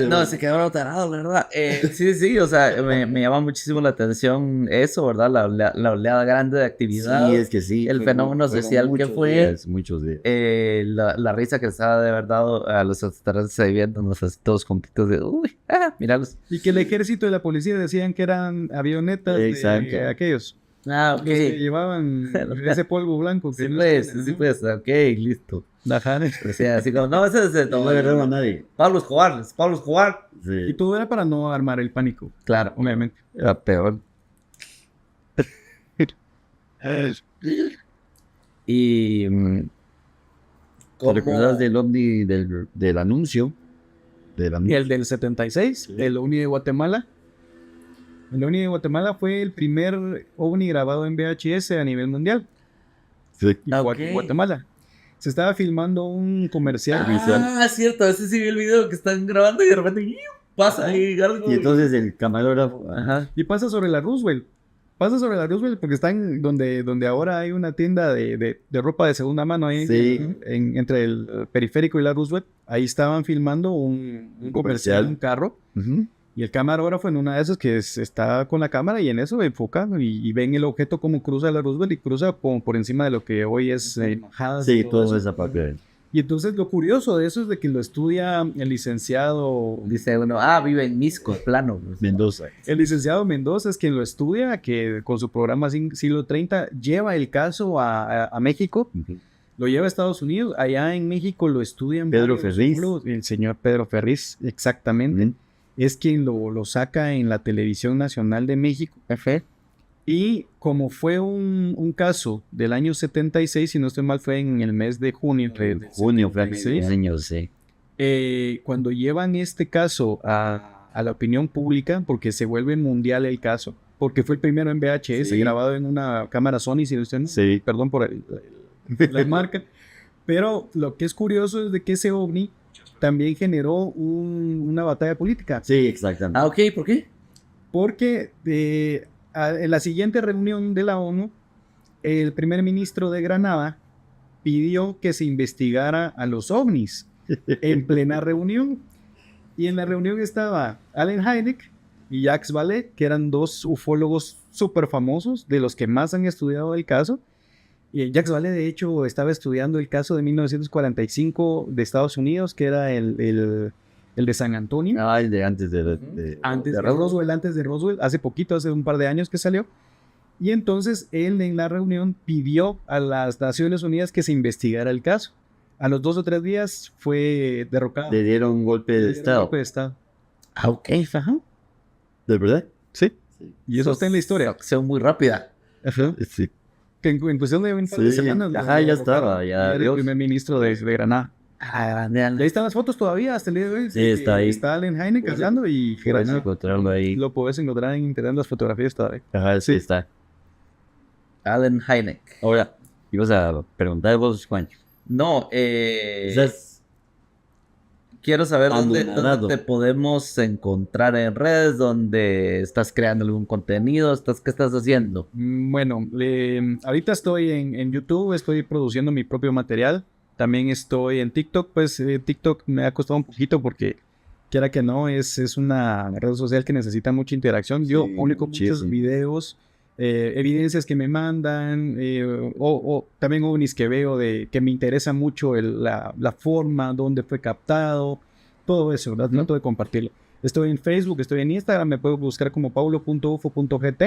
No, se quedaron tarados, la verdad. Sí, o sea, me llama muchísimo la atención eso, ¿verdad? La oleada grande de actividad. Sí, es que sí. El fenómeno Fueron social que muchos fue. días, muchos días. La risa que les ha de haber dado a los extraterrestres ahí viéndonos así todos juntitos de, uy, míralos. Y que el ejército y la policía decían que eran avionetas Exacto. de aquellos. Ah, ok. Los que llevaban ese polvo blanco. Que Sí, no pues, tienen, sí, ¿no? pues, ok, listo. Ajá. Decía así como, no, ese es de No le agarraron a nadie. Pablo Escobar, es Pablo Escobar. Y Sí. todo era para no armar el pánico, Claro, obviamente. era peor. Y ¿Te recuerdas del ovni del anuncio? Del Y anuncio. el del 76, el OVNI de Guatemala. El OVNI de Guatemala fue el primer OVNI grabado en VHS a nivel mundial. Sí. Y fue Ok. aquí en Guatemala. Se estaba filmando un comercial. Ah, cierto, ese sí vi el video que están grabando y de repente ¡iu! Pasa ahí algo. Y entonces el camarógrafo. Ajá. Y pasa sobre la Roosevelt. Pasa sobre la Roosevelt porque están donde ahora hay una tienda de ropa de segunda mano ahí Sí. entre el periférico y la Roosevelt. Ahí estaban filmando un comercial, comercial. un carro. Ujú. Y el camarógrafo en una de esas que está con la cámara y en eso enfoca y ven el objeto como cruza la Roosevelt y cruza como por encima de lo que hoy es Manhattan, Sí, todo toda eso. esa parte. Y entonces lo curioso de eso es de que lo estudia el licenciado... Dice uno, vive en Misco, plano. Mendoza. El licenciado Mendoza es quien lo estudia, que con su programa Siglo 30 lleva el caso a México, lo lleva a Estados Unidos. Allá en México lo estudian Pedro varios Ferriz. psicólogos. El señor Pedro Ferriz, exactamente. Es quien lo saca en la Televisión Nacional de México. Y como fue un caso del año 76, si no estoy mal, fue en el mes de junio. Junio, fue ¿Sí? años, sí. Cuando llevan este caso a la opinión pública, porque se vuelve mundial el caso, porque fue el primero en VHS, Sí. grabado en una cámara Sony, si usted no, Sí. perdón por la marca, pero lo que es curioso es de que ese ovni también generó una batalla política, Sí, exactamente. Ok, ¿por qué? porque en la siguiente reunión de la ONU, el primer ministro de Granada pidió que se investigara a los ovnis en plena reunión. Y en la reunión estaba Allen Hynek y Jacques Vallée, que eran dos ufólogos súper famosos, de los que más han estudiado el caso. Y Jacques Vallée, de hecho, estaba estudiando el caso de 1945 de Estados Unidos, que era el de San Antonio. El de antes Antes de de Roswell, antes de Roswell, hace poquito, hace un par de años que salió. Y entonces él en la reunión pidió a las Naciones Unidas que se investigara el caso. A los 2 o 3 días fue derrocado. Le dieron un golpe de estado. Golpe de estado. Ok, ajá. ¿De verdad? Sí. Y eso está en la historia. Acción muy rápida. Ajá. Sí. Que en cuestión de un par de Sí. semanas. Ajá, ya estaba, ya, Era el Dios. primer ministro de Granada. Y ahí están las fotos todavía hasta el día de hoy. Sí, está ahí. Está Allen Hynek hablando y Puedes Granada. encontrarlo ahí. Lo puedes encontrar en internet, las fotografías todavía. Ajá, sí está. Allen Hynek. Ahora, ibas a preguntar vos, Juancho. No, Quizás quiero saber dónde abandonado. te podemos encontrar en redes, dónde estás creando algún contenido, ¿qué estás haciendo? Bueno, ahorita estoy en YouTube, estoy produciendo mi propio material. También estoy en TikTok, pues TikTok me ha costado un poquito porque, quiera que no, es una red social que necesita mucha interacción. Yo Sí, publico muchos muchísimo. videos, evidencias que me mandan, o también ovnis que veo, que me interesa mucho la forma, dónde fue captado, todo eso, ¿verdad? Trato de compartirlo. Estoy en Facebook, estoy en Instagram, me puedo buscar como paulo.ufo.gt.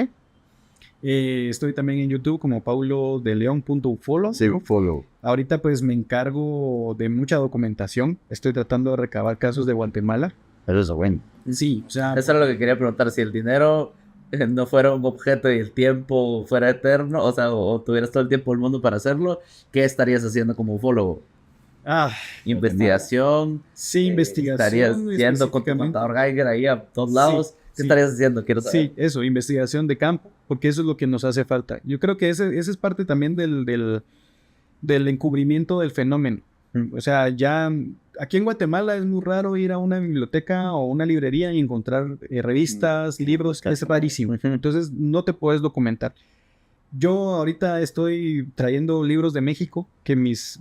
Estoy también en YouTube como paulodeleon.ufolo. sí, follow. Ahorita pues me encargo de mucha documentación. Estoy tratando de recabar casos de Guatemala. Pero eso bueno. Sí, o sea, Eso es lo que quería preguntar, si el dinero no fuera un objeto y el tiempo fuera eterno, o sea, o tuvieras todo el tiempo del mundo para hacerlo, ¿qué estarías haciendo como ufólogo? Investigación. sí, investigación. ¿Estarías yendo con tu específicamente. contador Geiger ahí a todos lados? ¿Qué sí. estarías haciendo? Quiero saber. Sí, eso, investigación de campo, porque eso es lo que nos hace falta. Yo creo que ese es parte también del encubrimiento del fenómeno. O sea, ya aquí en Guatemala es muy raro ir a una biblioteca o una librería y encontrar revistas, libros, es rarísimo. Entonces no te puedes documentar. Yo ahorita estoy trayendo libros de México que mis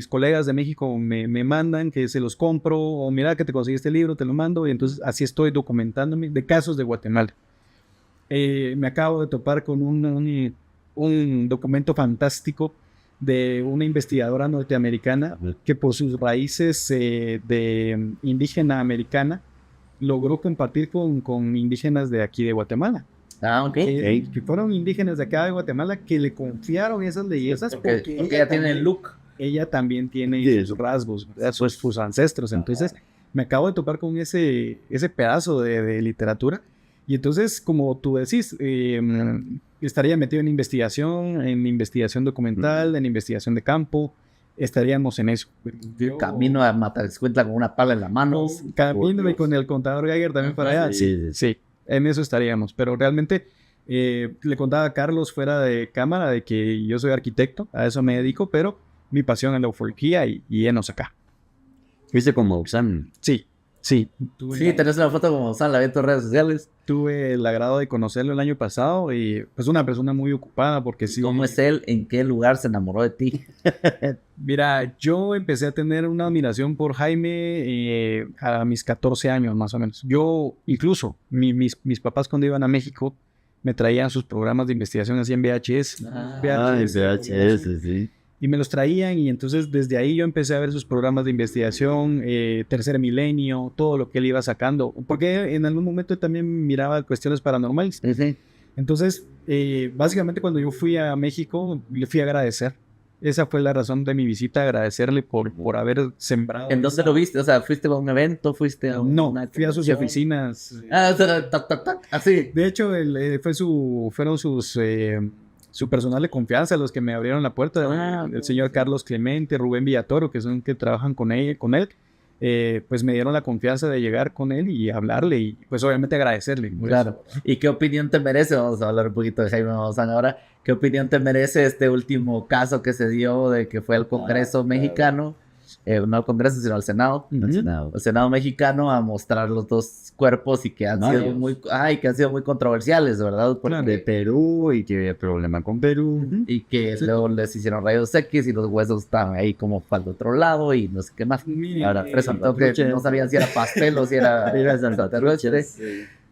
colegas de México me mandan, que se los compro, o mira que te conseguí este libro, te lo mando, y entonces así estoy documentándome de casos de Guatemala. Me acabo de topar con un documento fantástico de una investigadora norteamericana que por sus raíces de indígena americana logró compartir con indígenas de aquí de Guatemala. Ok. Que fueron indígenas de acá de Guatemala que le confiaron esas leyendas Porque ella tiene el look. ella también tiene sus rasgos, ¿verdad? sus ancestros. Entonces me acabo de topar con ese pedazo de literatura. Y entonces, como tú decís, estaría metido en investigación documental, en investigación de campo. Estaríamos en eso. Camino a Matariscuintla con una pala en la mano. Camino y con el contador Geiger también para allá. Sí, en eso estaríamos. Pero realmente le contaba a Carlos fuera de cámara de que yo soy arquitecto, a eso me dedico, pero mi pasión es la ufología y enos acá. ¿Viste como Oxam? Sí. Sí, tenés una foto como San, la vi en tus redes sociales. Tuve el agrado de conocerlo el año pasado y pues una persona muy ocupada porque sí. ¿Cómo es él? ¿En qué lugar se enamoró de ti? Mira, yo empecé a tener una admiración por Jaime a mis 14 años más o menos. Yo, incluso, mis papás cuando iban a México me traían sus programas de investigación así en VHS. En VHS, sí. y me los traían y entonces desde ahí yo empecé a ver sus programas de investigación, Tercer Milenio, todo lo que él iba sacando, porque en algún momento también miraba cuestiones paranormales. Sí. Entonces, básicamente cuando yo fui a México, le fui a agradecer. Esa fue la razón de mi visita, agradecerle por haber sembrado. ¿En dónde lo viste? O sea, ¿fuiste a un evento? ¿Fuiste a No, una fui a sus convención? oficinas. Ah, o sea, tac, tac, tac, así. De hecho, fueron su personal de confianza los que me abrieron la puerta. Ah, El señor Carlos Clemente, Rubén Villatoro, que son que trabajan con él. Pues me dieron la confianza de llegar con él y hablarle y pues obviamente agradecerle. Pues. Claro. ¿Y qué opinión te merece? Vamos a hablar un poquito de Jaime Maussan ahora. ¿Qué opinión te merece este último caso que se dio de que fue al Congreso mexicano? No al Congreso, sino al Senado. Uh-huh. El Senado mexicano a mostrar los dos cuerpos y que han sido muy controversiales, ¿verdad? Claro. De Perú y que había problema con Perú. Y que luego les hicieron rayos X y los huesos estaban ahí como para el otro lado y no sé qué más. Ahora resultó que no sabían si era pastel o si era extraterrestre.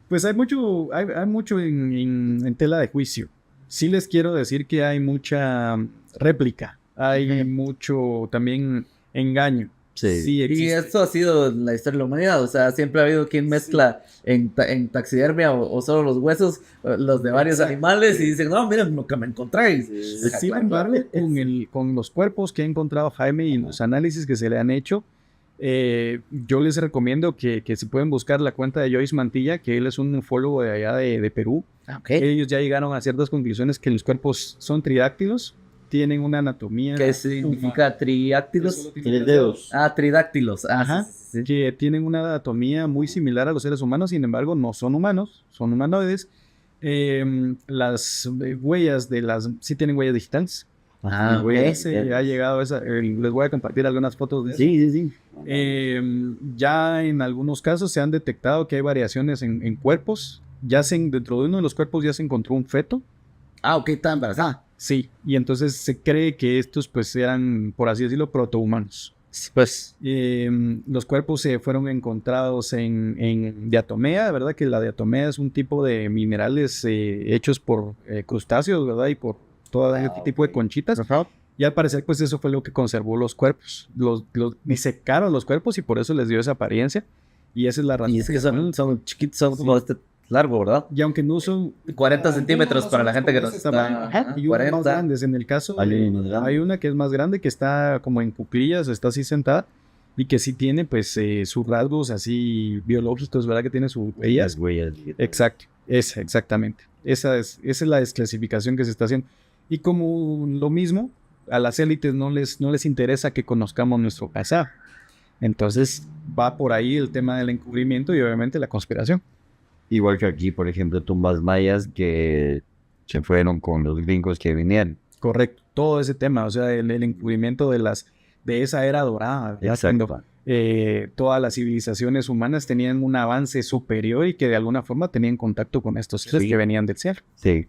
Pues hay mucho en tela de juicio. Sí les quiero decir que hay mucha réplica, hay mucho también engaño. Sí. Y esto ha sido la historia de la humanidad, o sea, siempre ha habido quien mezcla en taxidermia o solo los huesos, los de varios animales y dicen, no, miren lo que me encontré. Sin embargo, con los cuerpos que ha encontrado Jaime y los análisis que se le han hecho, yo les recomiendo que si pueden buscar la cuenta de Joyce Mantilla, que él es un ufólogo de allá de Perú. Okay. Ellos ya llegaron a ciertas conclusiones que los cuerpos son tridáctilos, tienen una anatomía. ¿Qué significa tridáctilos? Tienen dedos. Ah, tridáctilos. Ajá. Sí. Que tienen una anatomía muy similar a los seres humanos, sin embargo, no son humanos, son humanoides. Las huellas sí tienen huellas digitales. Ah, se ha llegado a esa. Les voy a compartir algunas fotos de eso. Sí. Ya en algunos casos se han detectado que hay variaciones en cuerpos. Dentro de uno de los cuerpos ya se encontró un feto. Ah, ok, está embarazada. Sí, y entonces se cree que estos pues eran, por así decirlo, protohumanos. Pues los cuerpos se fueron encontrados en diatomea, ¿verdad? Que la diatomea es un tipo de minerales hechos por crustáceos, ¿verdad? Y por todo este tipo de conchitas. Y al parecer pues eso fue lo que conservó los cuerpos. Los disecaron los cuerpos y por eso les dio esa apariencia. Y esa es la razón. Y es que son chiquitos, son como largo, ¿verdad? Y aunque no son 40 centímetros para la gente que nos está... y unas más grandes. En el caso hay una que es más grande, que está como en cuclillas, está así sentada y que sí tiene pues sus rasgos así biológicos, ¿verdad? Que tiene sus huellas. Exacto, exactamente. Esa es la desclasificación que se está haciendo. Y como lo mismo, a las élites no les interesa que conozcamos nuestro pasado. Entonces va por ahí el tema del encubrimiento y obviamente la conspiración. Igual que aquí, por ejemplo, tumbas mayas que se fueron con los gringos que vinieron. Correcto, todo ese tema, o sea, el encubrimiento de esa era dorada. Exacto. Todas las civilizaciones humanas tenían un avance superior y que de alguna forma tenían contacto con estos seres que venían del cielo. Sí.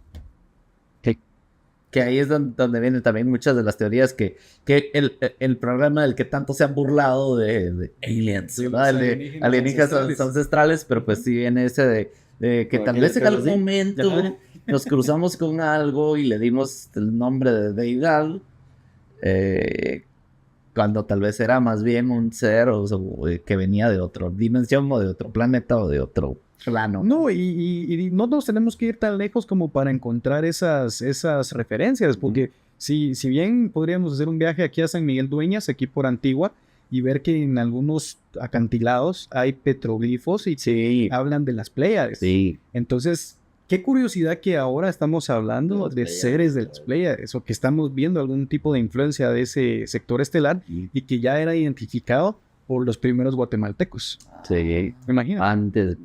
Que ahí es donde vienen también muchas de las teorías que el programa del que tanto se han burlado de aliens, ¿verdad? De alienígenas ancestrales, pero pues sí viene ese de que tal vez en algún momento nos cruzamos con algo y le dimos el nombre de deidad, cuando tal vez era más bien un ser que venía de otra dimensión o de otro planeta o de otro plano. No, y no nos tenemos que ir tan lejos como para encontrar esas referencias, porque si bien podríamos hacer un viaje aquí a San Miguel Dueñas, aquí por Antigua, y ver que en algunos acantilados hay petroglifos y hablan de las Pléyades. Sí. Entonces, qué curiosidad que ahora estamos hablando de seres de las Pléyades, o que estamos viendo algún tipo de influencia de ese sector estelar y que ya era identificado por los primeros guatemaltecos. Sí. ¿Me imagino? Antes,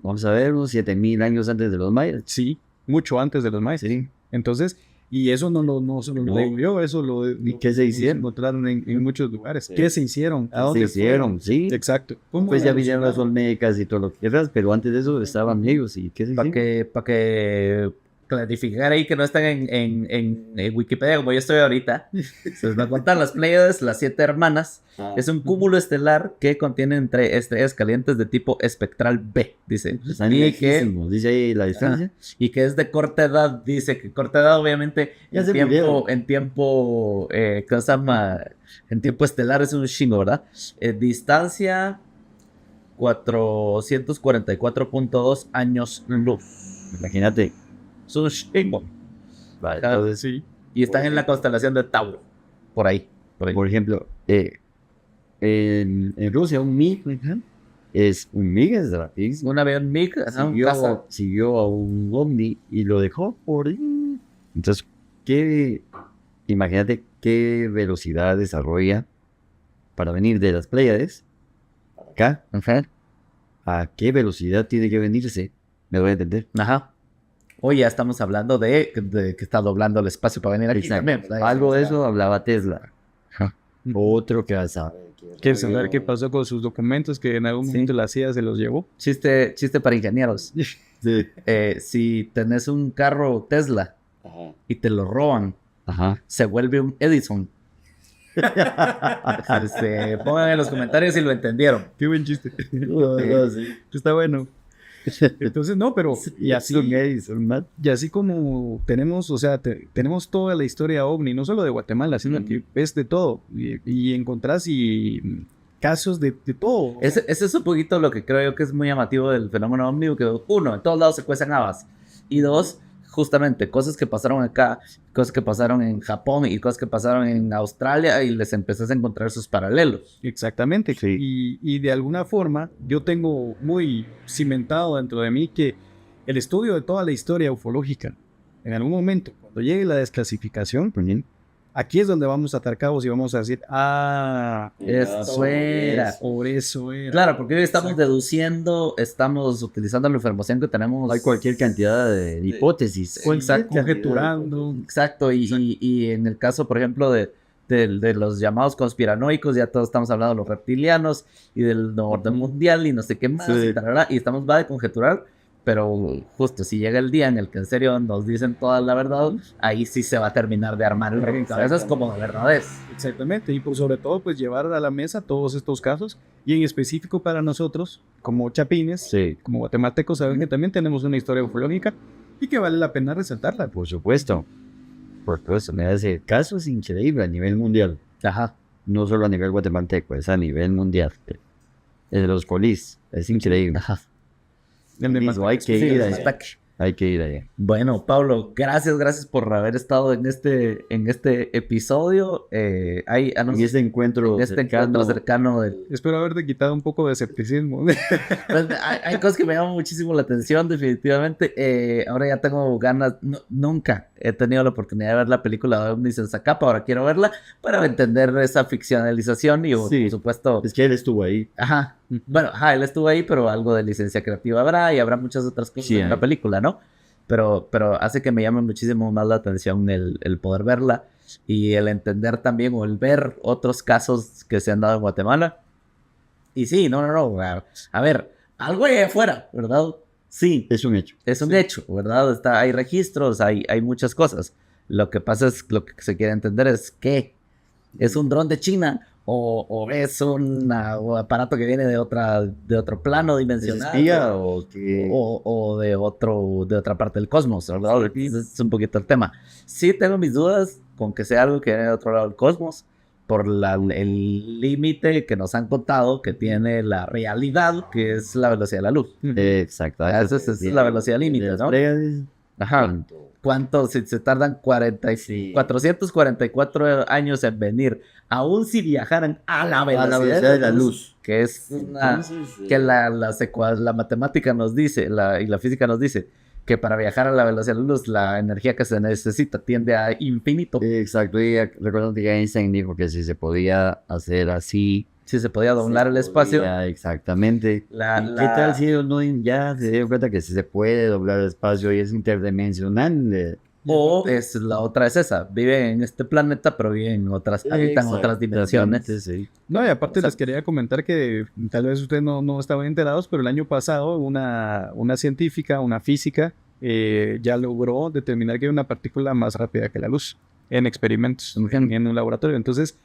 vamos a ver, unos 7,000 años antes de los mayas. Sí, mucho antes de los mayas. Sí. Entonces, y eso no se lo digo yo, eso ¿Y qué se hicieron? Encontraron en muchos lugares. ¿Qué se hicieron? ¿A dónde se hicieron? Sí. Exacto. Pues ya vinieron las olmecas y todo lo que quieras, pero antes de eso estaban ellos. ¿Y qué se hicieron? Para que clarificar ahí que no están en Wikipedia como yo estoy ahorita. Se les va a contar las Pléyades, las 7 hermanas. Es un cúmulo estelar que contiene entre estrellas calientes de tipo espectral B, dice. Están Y que, lejísimos, dice ahí la distancia. y que es de corta edad, dice que corta edad obviamente Ya en se tiempo, murieron. ¿cómo se llama? En tiempo estelar es un chingo, ¿verdad? Distancia 444.2 años luz. Imagínate. Es un chingo. Vale, Claro. entonces, Sí. Y están en la constelación de Tauro. Por ahí. por ejemplo, en Rusia un MiG es un MiG, es rapidísimo. Un avión MiG, ajá, un caza. Siguió a un ovni y lo dejó por ahí. Entonces, imagínate qué velocidad desarrolla para venir de las Pléyades acá. Ajá. ¿A qué velocidad tiene que venirse? ¿Me voy a entender? Ajá. Hoy ya estamos hablando de que está doblando el espacio para venir aquí Exacto. también. Algo de eso hablaba Tesla. Ajá. Otro que va a saber. ¿Quieres saber qué pasó con sus documentos que en algún Sí. momento la CIA se los llevó? Chiste para ingenieros. Sí. Si tenés un carro Tesla y te lo roban, Ajá. se vuelve un Edison. Pongan en los comentarios si lo entendieron. Qué buen chiste. Sí. Está bueno. Entonces, no, pero y así como tenemos, o sea, tenemos toda la historia OVNI, no solo de Guatemala, sino que ves de todo y encontrás casos de todo. Ese es un poquito lo que creo yo que es muy llamativo del fenómeno OVNI, que uno, en todos lados se cuecen habas. Y dos, justamente, cosas que pasaron acá, cosas que pasaron en Japón y cosas que pasaron en Australia y les empezás a encontrar sus paralelos. Exactamente. Sí. Y de alguna forma yo tengo muy cimentado dentro de mí que el estudio de toda la historia ufológica, en algún momento, cuando llegue la desclasificación, aquí es donde vamos a atar cabos y vamos a decir, Eso era. por eso era. Claro, porque hoy estamos Exacto. deduciendo, estamos utilizando la información que tenemos. Hay cualquier cantidad de hipótesis. Conjeturando. Exacto, y en el caso, por ejemplo, de los llamados conspiranoicos, ya todos estamos hablando de los reptilianos y del orden mundial y no sé qué más, Sí. y estamos va de conjeturar, pero justo si llega el día en el que en serio nos dicen toda la verdad, ahí sí se va a terminar de armar el rompecabezas como de verdad es. Exactamente, y por sobre todo pues llevar a la mesa todos estos casos y en específico para nosotros como chapines, Sí, como guatemaltecos, saben que también tenemos una historia ufológica y que vale la pena resaltarla. por supuesto. Por supuesto, me hace caso es increíble a nivel mundial. Ajá. No solo a nivel guatemalteco, es a nivel mundial. El de los polis, es increíble. Ajá. El de Mismo, hay que Sí, ir los allá. spec. Hay que ir allá. Bueno, Pablo, gracias por haber estado en este episodio. Hay En este encuentro cercano, cercano del... Espero haberte quitado un poco de escepticismo. Pues, hay cosas que me llaman muchísimo la atención, definitivamente. Ahora ya tengo ganas, nunca he tenido la oportunidad de ver la película de OVNIs en Zacapa, ahora quiero verla para entender esa ficcionalización y Sí. por supuesto... es que él estuvo ahí. Ajá. Bueno, él estuvo ahí, pero algo de licencia creativa habrá y habrá muchas otras cosas Sí, en la hay. película, ¿no? Pero hace que me llame muchísimo más la atención el poder verla y el entender también o el ver otros casos que se han dado en Guatemala. Y sí, no. A ver, algo hay afuera, ¿verdad? Sí, Es un hecho. es un hecho, ¿verdad? Hay registros, hay muchas cosas. Lo que pasa es, lo que se quiere entender es que es un dron de China o es un aparato que viene de otro plano ¿Es dimensional. espía o qué? O de otra parte del cosmos, ¿verdad? Ese es un poquito el tema. Sí tengo mis dudas con que sea algo que viene de otro lado del cosmos, por el límite que nos han contado que tiene la realidad, que es la velocidad de la luz. Exacto. Esa es la velocidad límite, De las ¿no? Pléyades, Ajá. ¿Cuánto? Si se tardan 444 años en venir, aún si viajaran a la a velocidad, la velocidad de la luz. que es una... que la matemática nos dice, y la física nos dice, que para viajar a la velocidad de la luz, la energía que se necesita tiende a infinito. Exacto. Y recuerdo que Einstein dijo que si se podía hacer así, Si se podía doblar el espacio, podía, exactamente. la- ¿Y la- ¿Qué tal si uno ya se dio cuenta que si se puede doblar el espacio y es interdimensional? o es la otra es esa, viven en este planeta, pero viven en habitan otras dimensiones. Sí. No, y aparte O sea, les quería comentar que tal vez ustedes no estaban enterados, pero el año pasado una científica, una física, ya logró determinar que hay una partícula más rápida que la luz en experimentos, en un laboratorio. Entonces,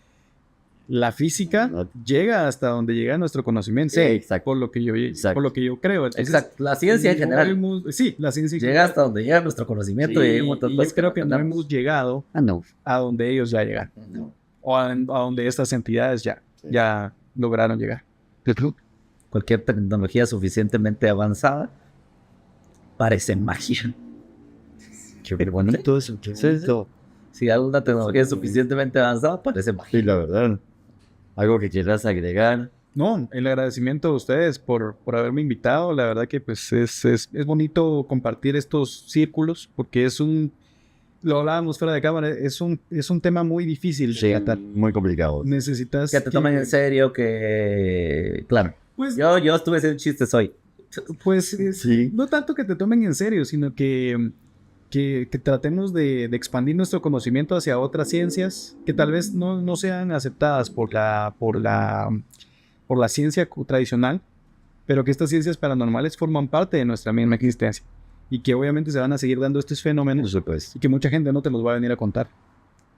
la física llega hasta donde llega nuestro conocimiento, Sí, exacto. por lo que yo creo. Entonces, Exacto. La ciencia en general sí, la ciencia en llega general. hasta donde llega nuestro conocimiento Sí, y hay un montón de y cosas yo creo que no aprendemos. hemos llegado No. a donde ellos ya llegaron, No. o a donde estas entidades ya lograron llegar. Cualquier tecnología suficientemente avanzada parece magia. Qué bonito eso. ¿Qué es eso? Si alguna tecnología es suficientemente avanzada, parece magia. Sí, la verdad. Algo que quieras agregar. No, el agradecimiento a ustedes por haberme invitado. La verdad que pues es bonito compartir estos círculos porque lo hablábamos fuera de cámara, es un tema muy difícil de tratar. Muy complicado. Necesitas Que te tomen en serio, que... Claro. Pues, Yo estuve haciendo chistes hoy. pues Sí. no tanto que te tomen en serio, sino que tratemos de expandir nuestro conocimiento hacia otras ciencias que tal vez no sean aceptadas por la ciencia tradicional, pero que estas ciencias paranormales forman parte de nuestra misma existencia y que obviamente se van a seguir dando estos fenómenos y que mucha gente no te los va a venir a contar,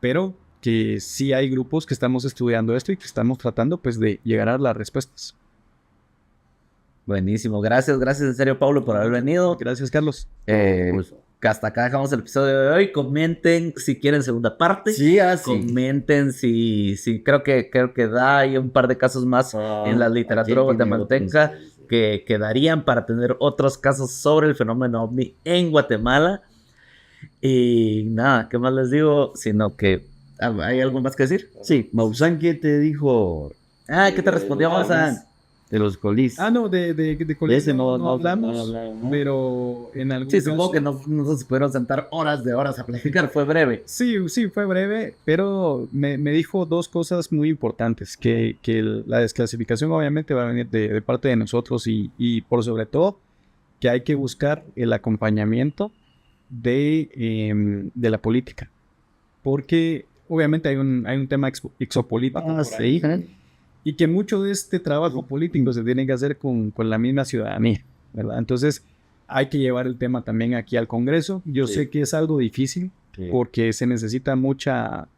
pero que sí hay grupos que estamos estudiando esto y que estamos tratando pues de llegar a las respuestas. Buenísimo. Gracias en serio, Pablo, por haber venido. Gracias, Carlos. Pues, que hasta acá dejamos el episodio de hoy. Comenten si quieren segunda parte. Sí, así. Comenten si creo que da hay un par de casos más en la literatura guatemalteca que darían para tener otros casos sobre el fenómeno ovni en Guatemala. Y nada, ¿qué más les digo? Sino que ¿hay algo más que decir? Sí, Maussan, ¿qué te dijo? ¿Qué te respondió Maussan? De los colis. No, de ese no hablamos, hablamos. pero en algún Sí, supongo caso- que no se pudieron sentar horas de horas a platicar, fue breve. Sí, fue breve, pero me dijo dos cosas muy importantes, que la desclasificación obviamente va a venir de parte de nosotros y por sobre todo que hay que buscar el acompañamiento de la política, porque obviamente hay un tema exopolítico por ahí, y que mucho de este trabajo político se tiene que hacer con la misma ciudadanía, ¿verdad? Entonces hay que llevar el tema también aquí al Congreso. Yo sé que es algo difícil porque se necesita mucha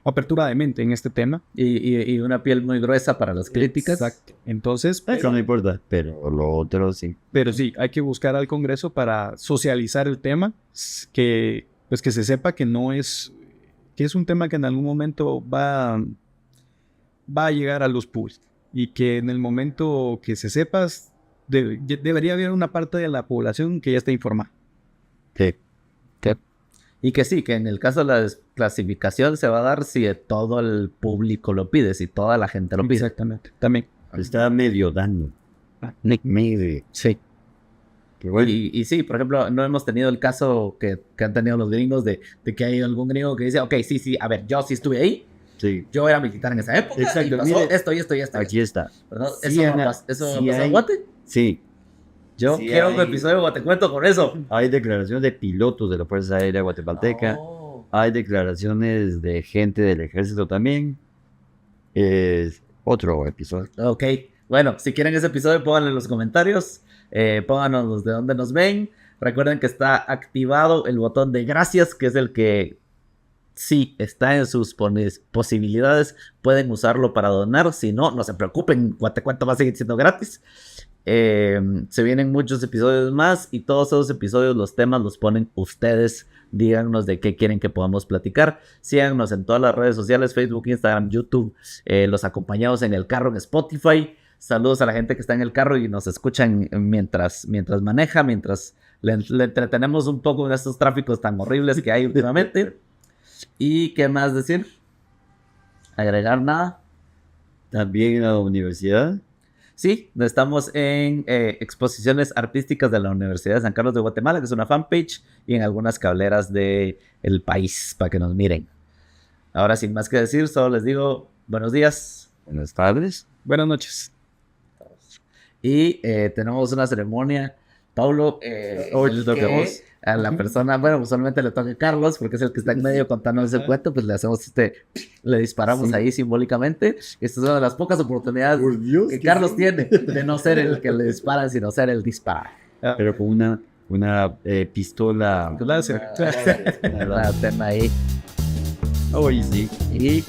apertura de mente en este tema. Y una piel muy gruesa para las críticas. Exacto. Entonces, Eso no importa, pero lo otro sí. pero sí, hay que buscar al Congreso para socializar el tema, que se sepa que que es un tema que en algún momento va a llegar a luz pública y que en el momento que se sepas debería haber una parte de la población que ya esté informada. Sí. Y que sí, que en el caso de la desclasificación se va a dar si todo el público lo pide, si toda la gente lo pide. Exactamente. También. Está medio dando. Medio. Sí. Qué bueno. Y sí, por ejemplo, no hemos tenido el caso que han tenido los gringos de que hay algún gringo que dice, ok, sí, a ver, yo sí estuve ahí, Sí. yo era militar en esa época, Exacto, y pasó mire, esto y esto y esto. Aquí está. ¿Verdad? Sí, ¿Eso, Ana, pasó sí en hay- Guate? Sí. Yo sí quiero un hay- episodio de Guatecuento con eso. Hay declaraciones de pilotos de la Fuerza Aérea Guatemalteca. Oh. Hay declaraciones de gente del ejército también. Es otro episodio. Ok, bueno, si quieren ese episodio, pónganlo en los comentarios, pónganos de dónde nos ven. Recuerden que está activado el botón de gracias, que es el que sí está en sus posibilidades. Pueden usarlo para donar, si no, no se preocupen, Guatecuento va a seguir siendo gratis. Se vienen muchos episodios más y todos esos episodios, los temas los ponen ustedes. Díganos de qué quieren que podamos platicar. Síganos en todas las redes sociales, Facebook, Instagram, YouTube. Los acompañamos en el carro en Spotify. Saludos a la gente que está en el carro y nos escuchan mientras maneja, mientras le entretenemos un poco en estos tráficos tan horribles que hay últimamente. ¿Y qué más decir? ¿Agregar nada? También en la universidad. Sí, estamos en exposiciones artísticas de la Universidad de San Carlos de Guatemala, que es una fanpage, y en algunas cableras del país para que nos miren. Ahora, sin más que decir, solo les digo buenos días. Buenas tardes. Buenas noches. Y tenemos una ceremonia. Pablo, Hoy te toca a vos. a la persona, bueno, usualmente le toca a Carlos, porque es el que está en medio contando ese cuento, pues le hacemos le disparamos Sí. ahí simbólicamente. Esta es una de las pocas oportunidades Por Dios. que que Carlos sí. tiene de no ser el que le dispara, sino ser el dispara. Pero con una una pistola. Láser. La tema ahí. Hoy sí. Y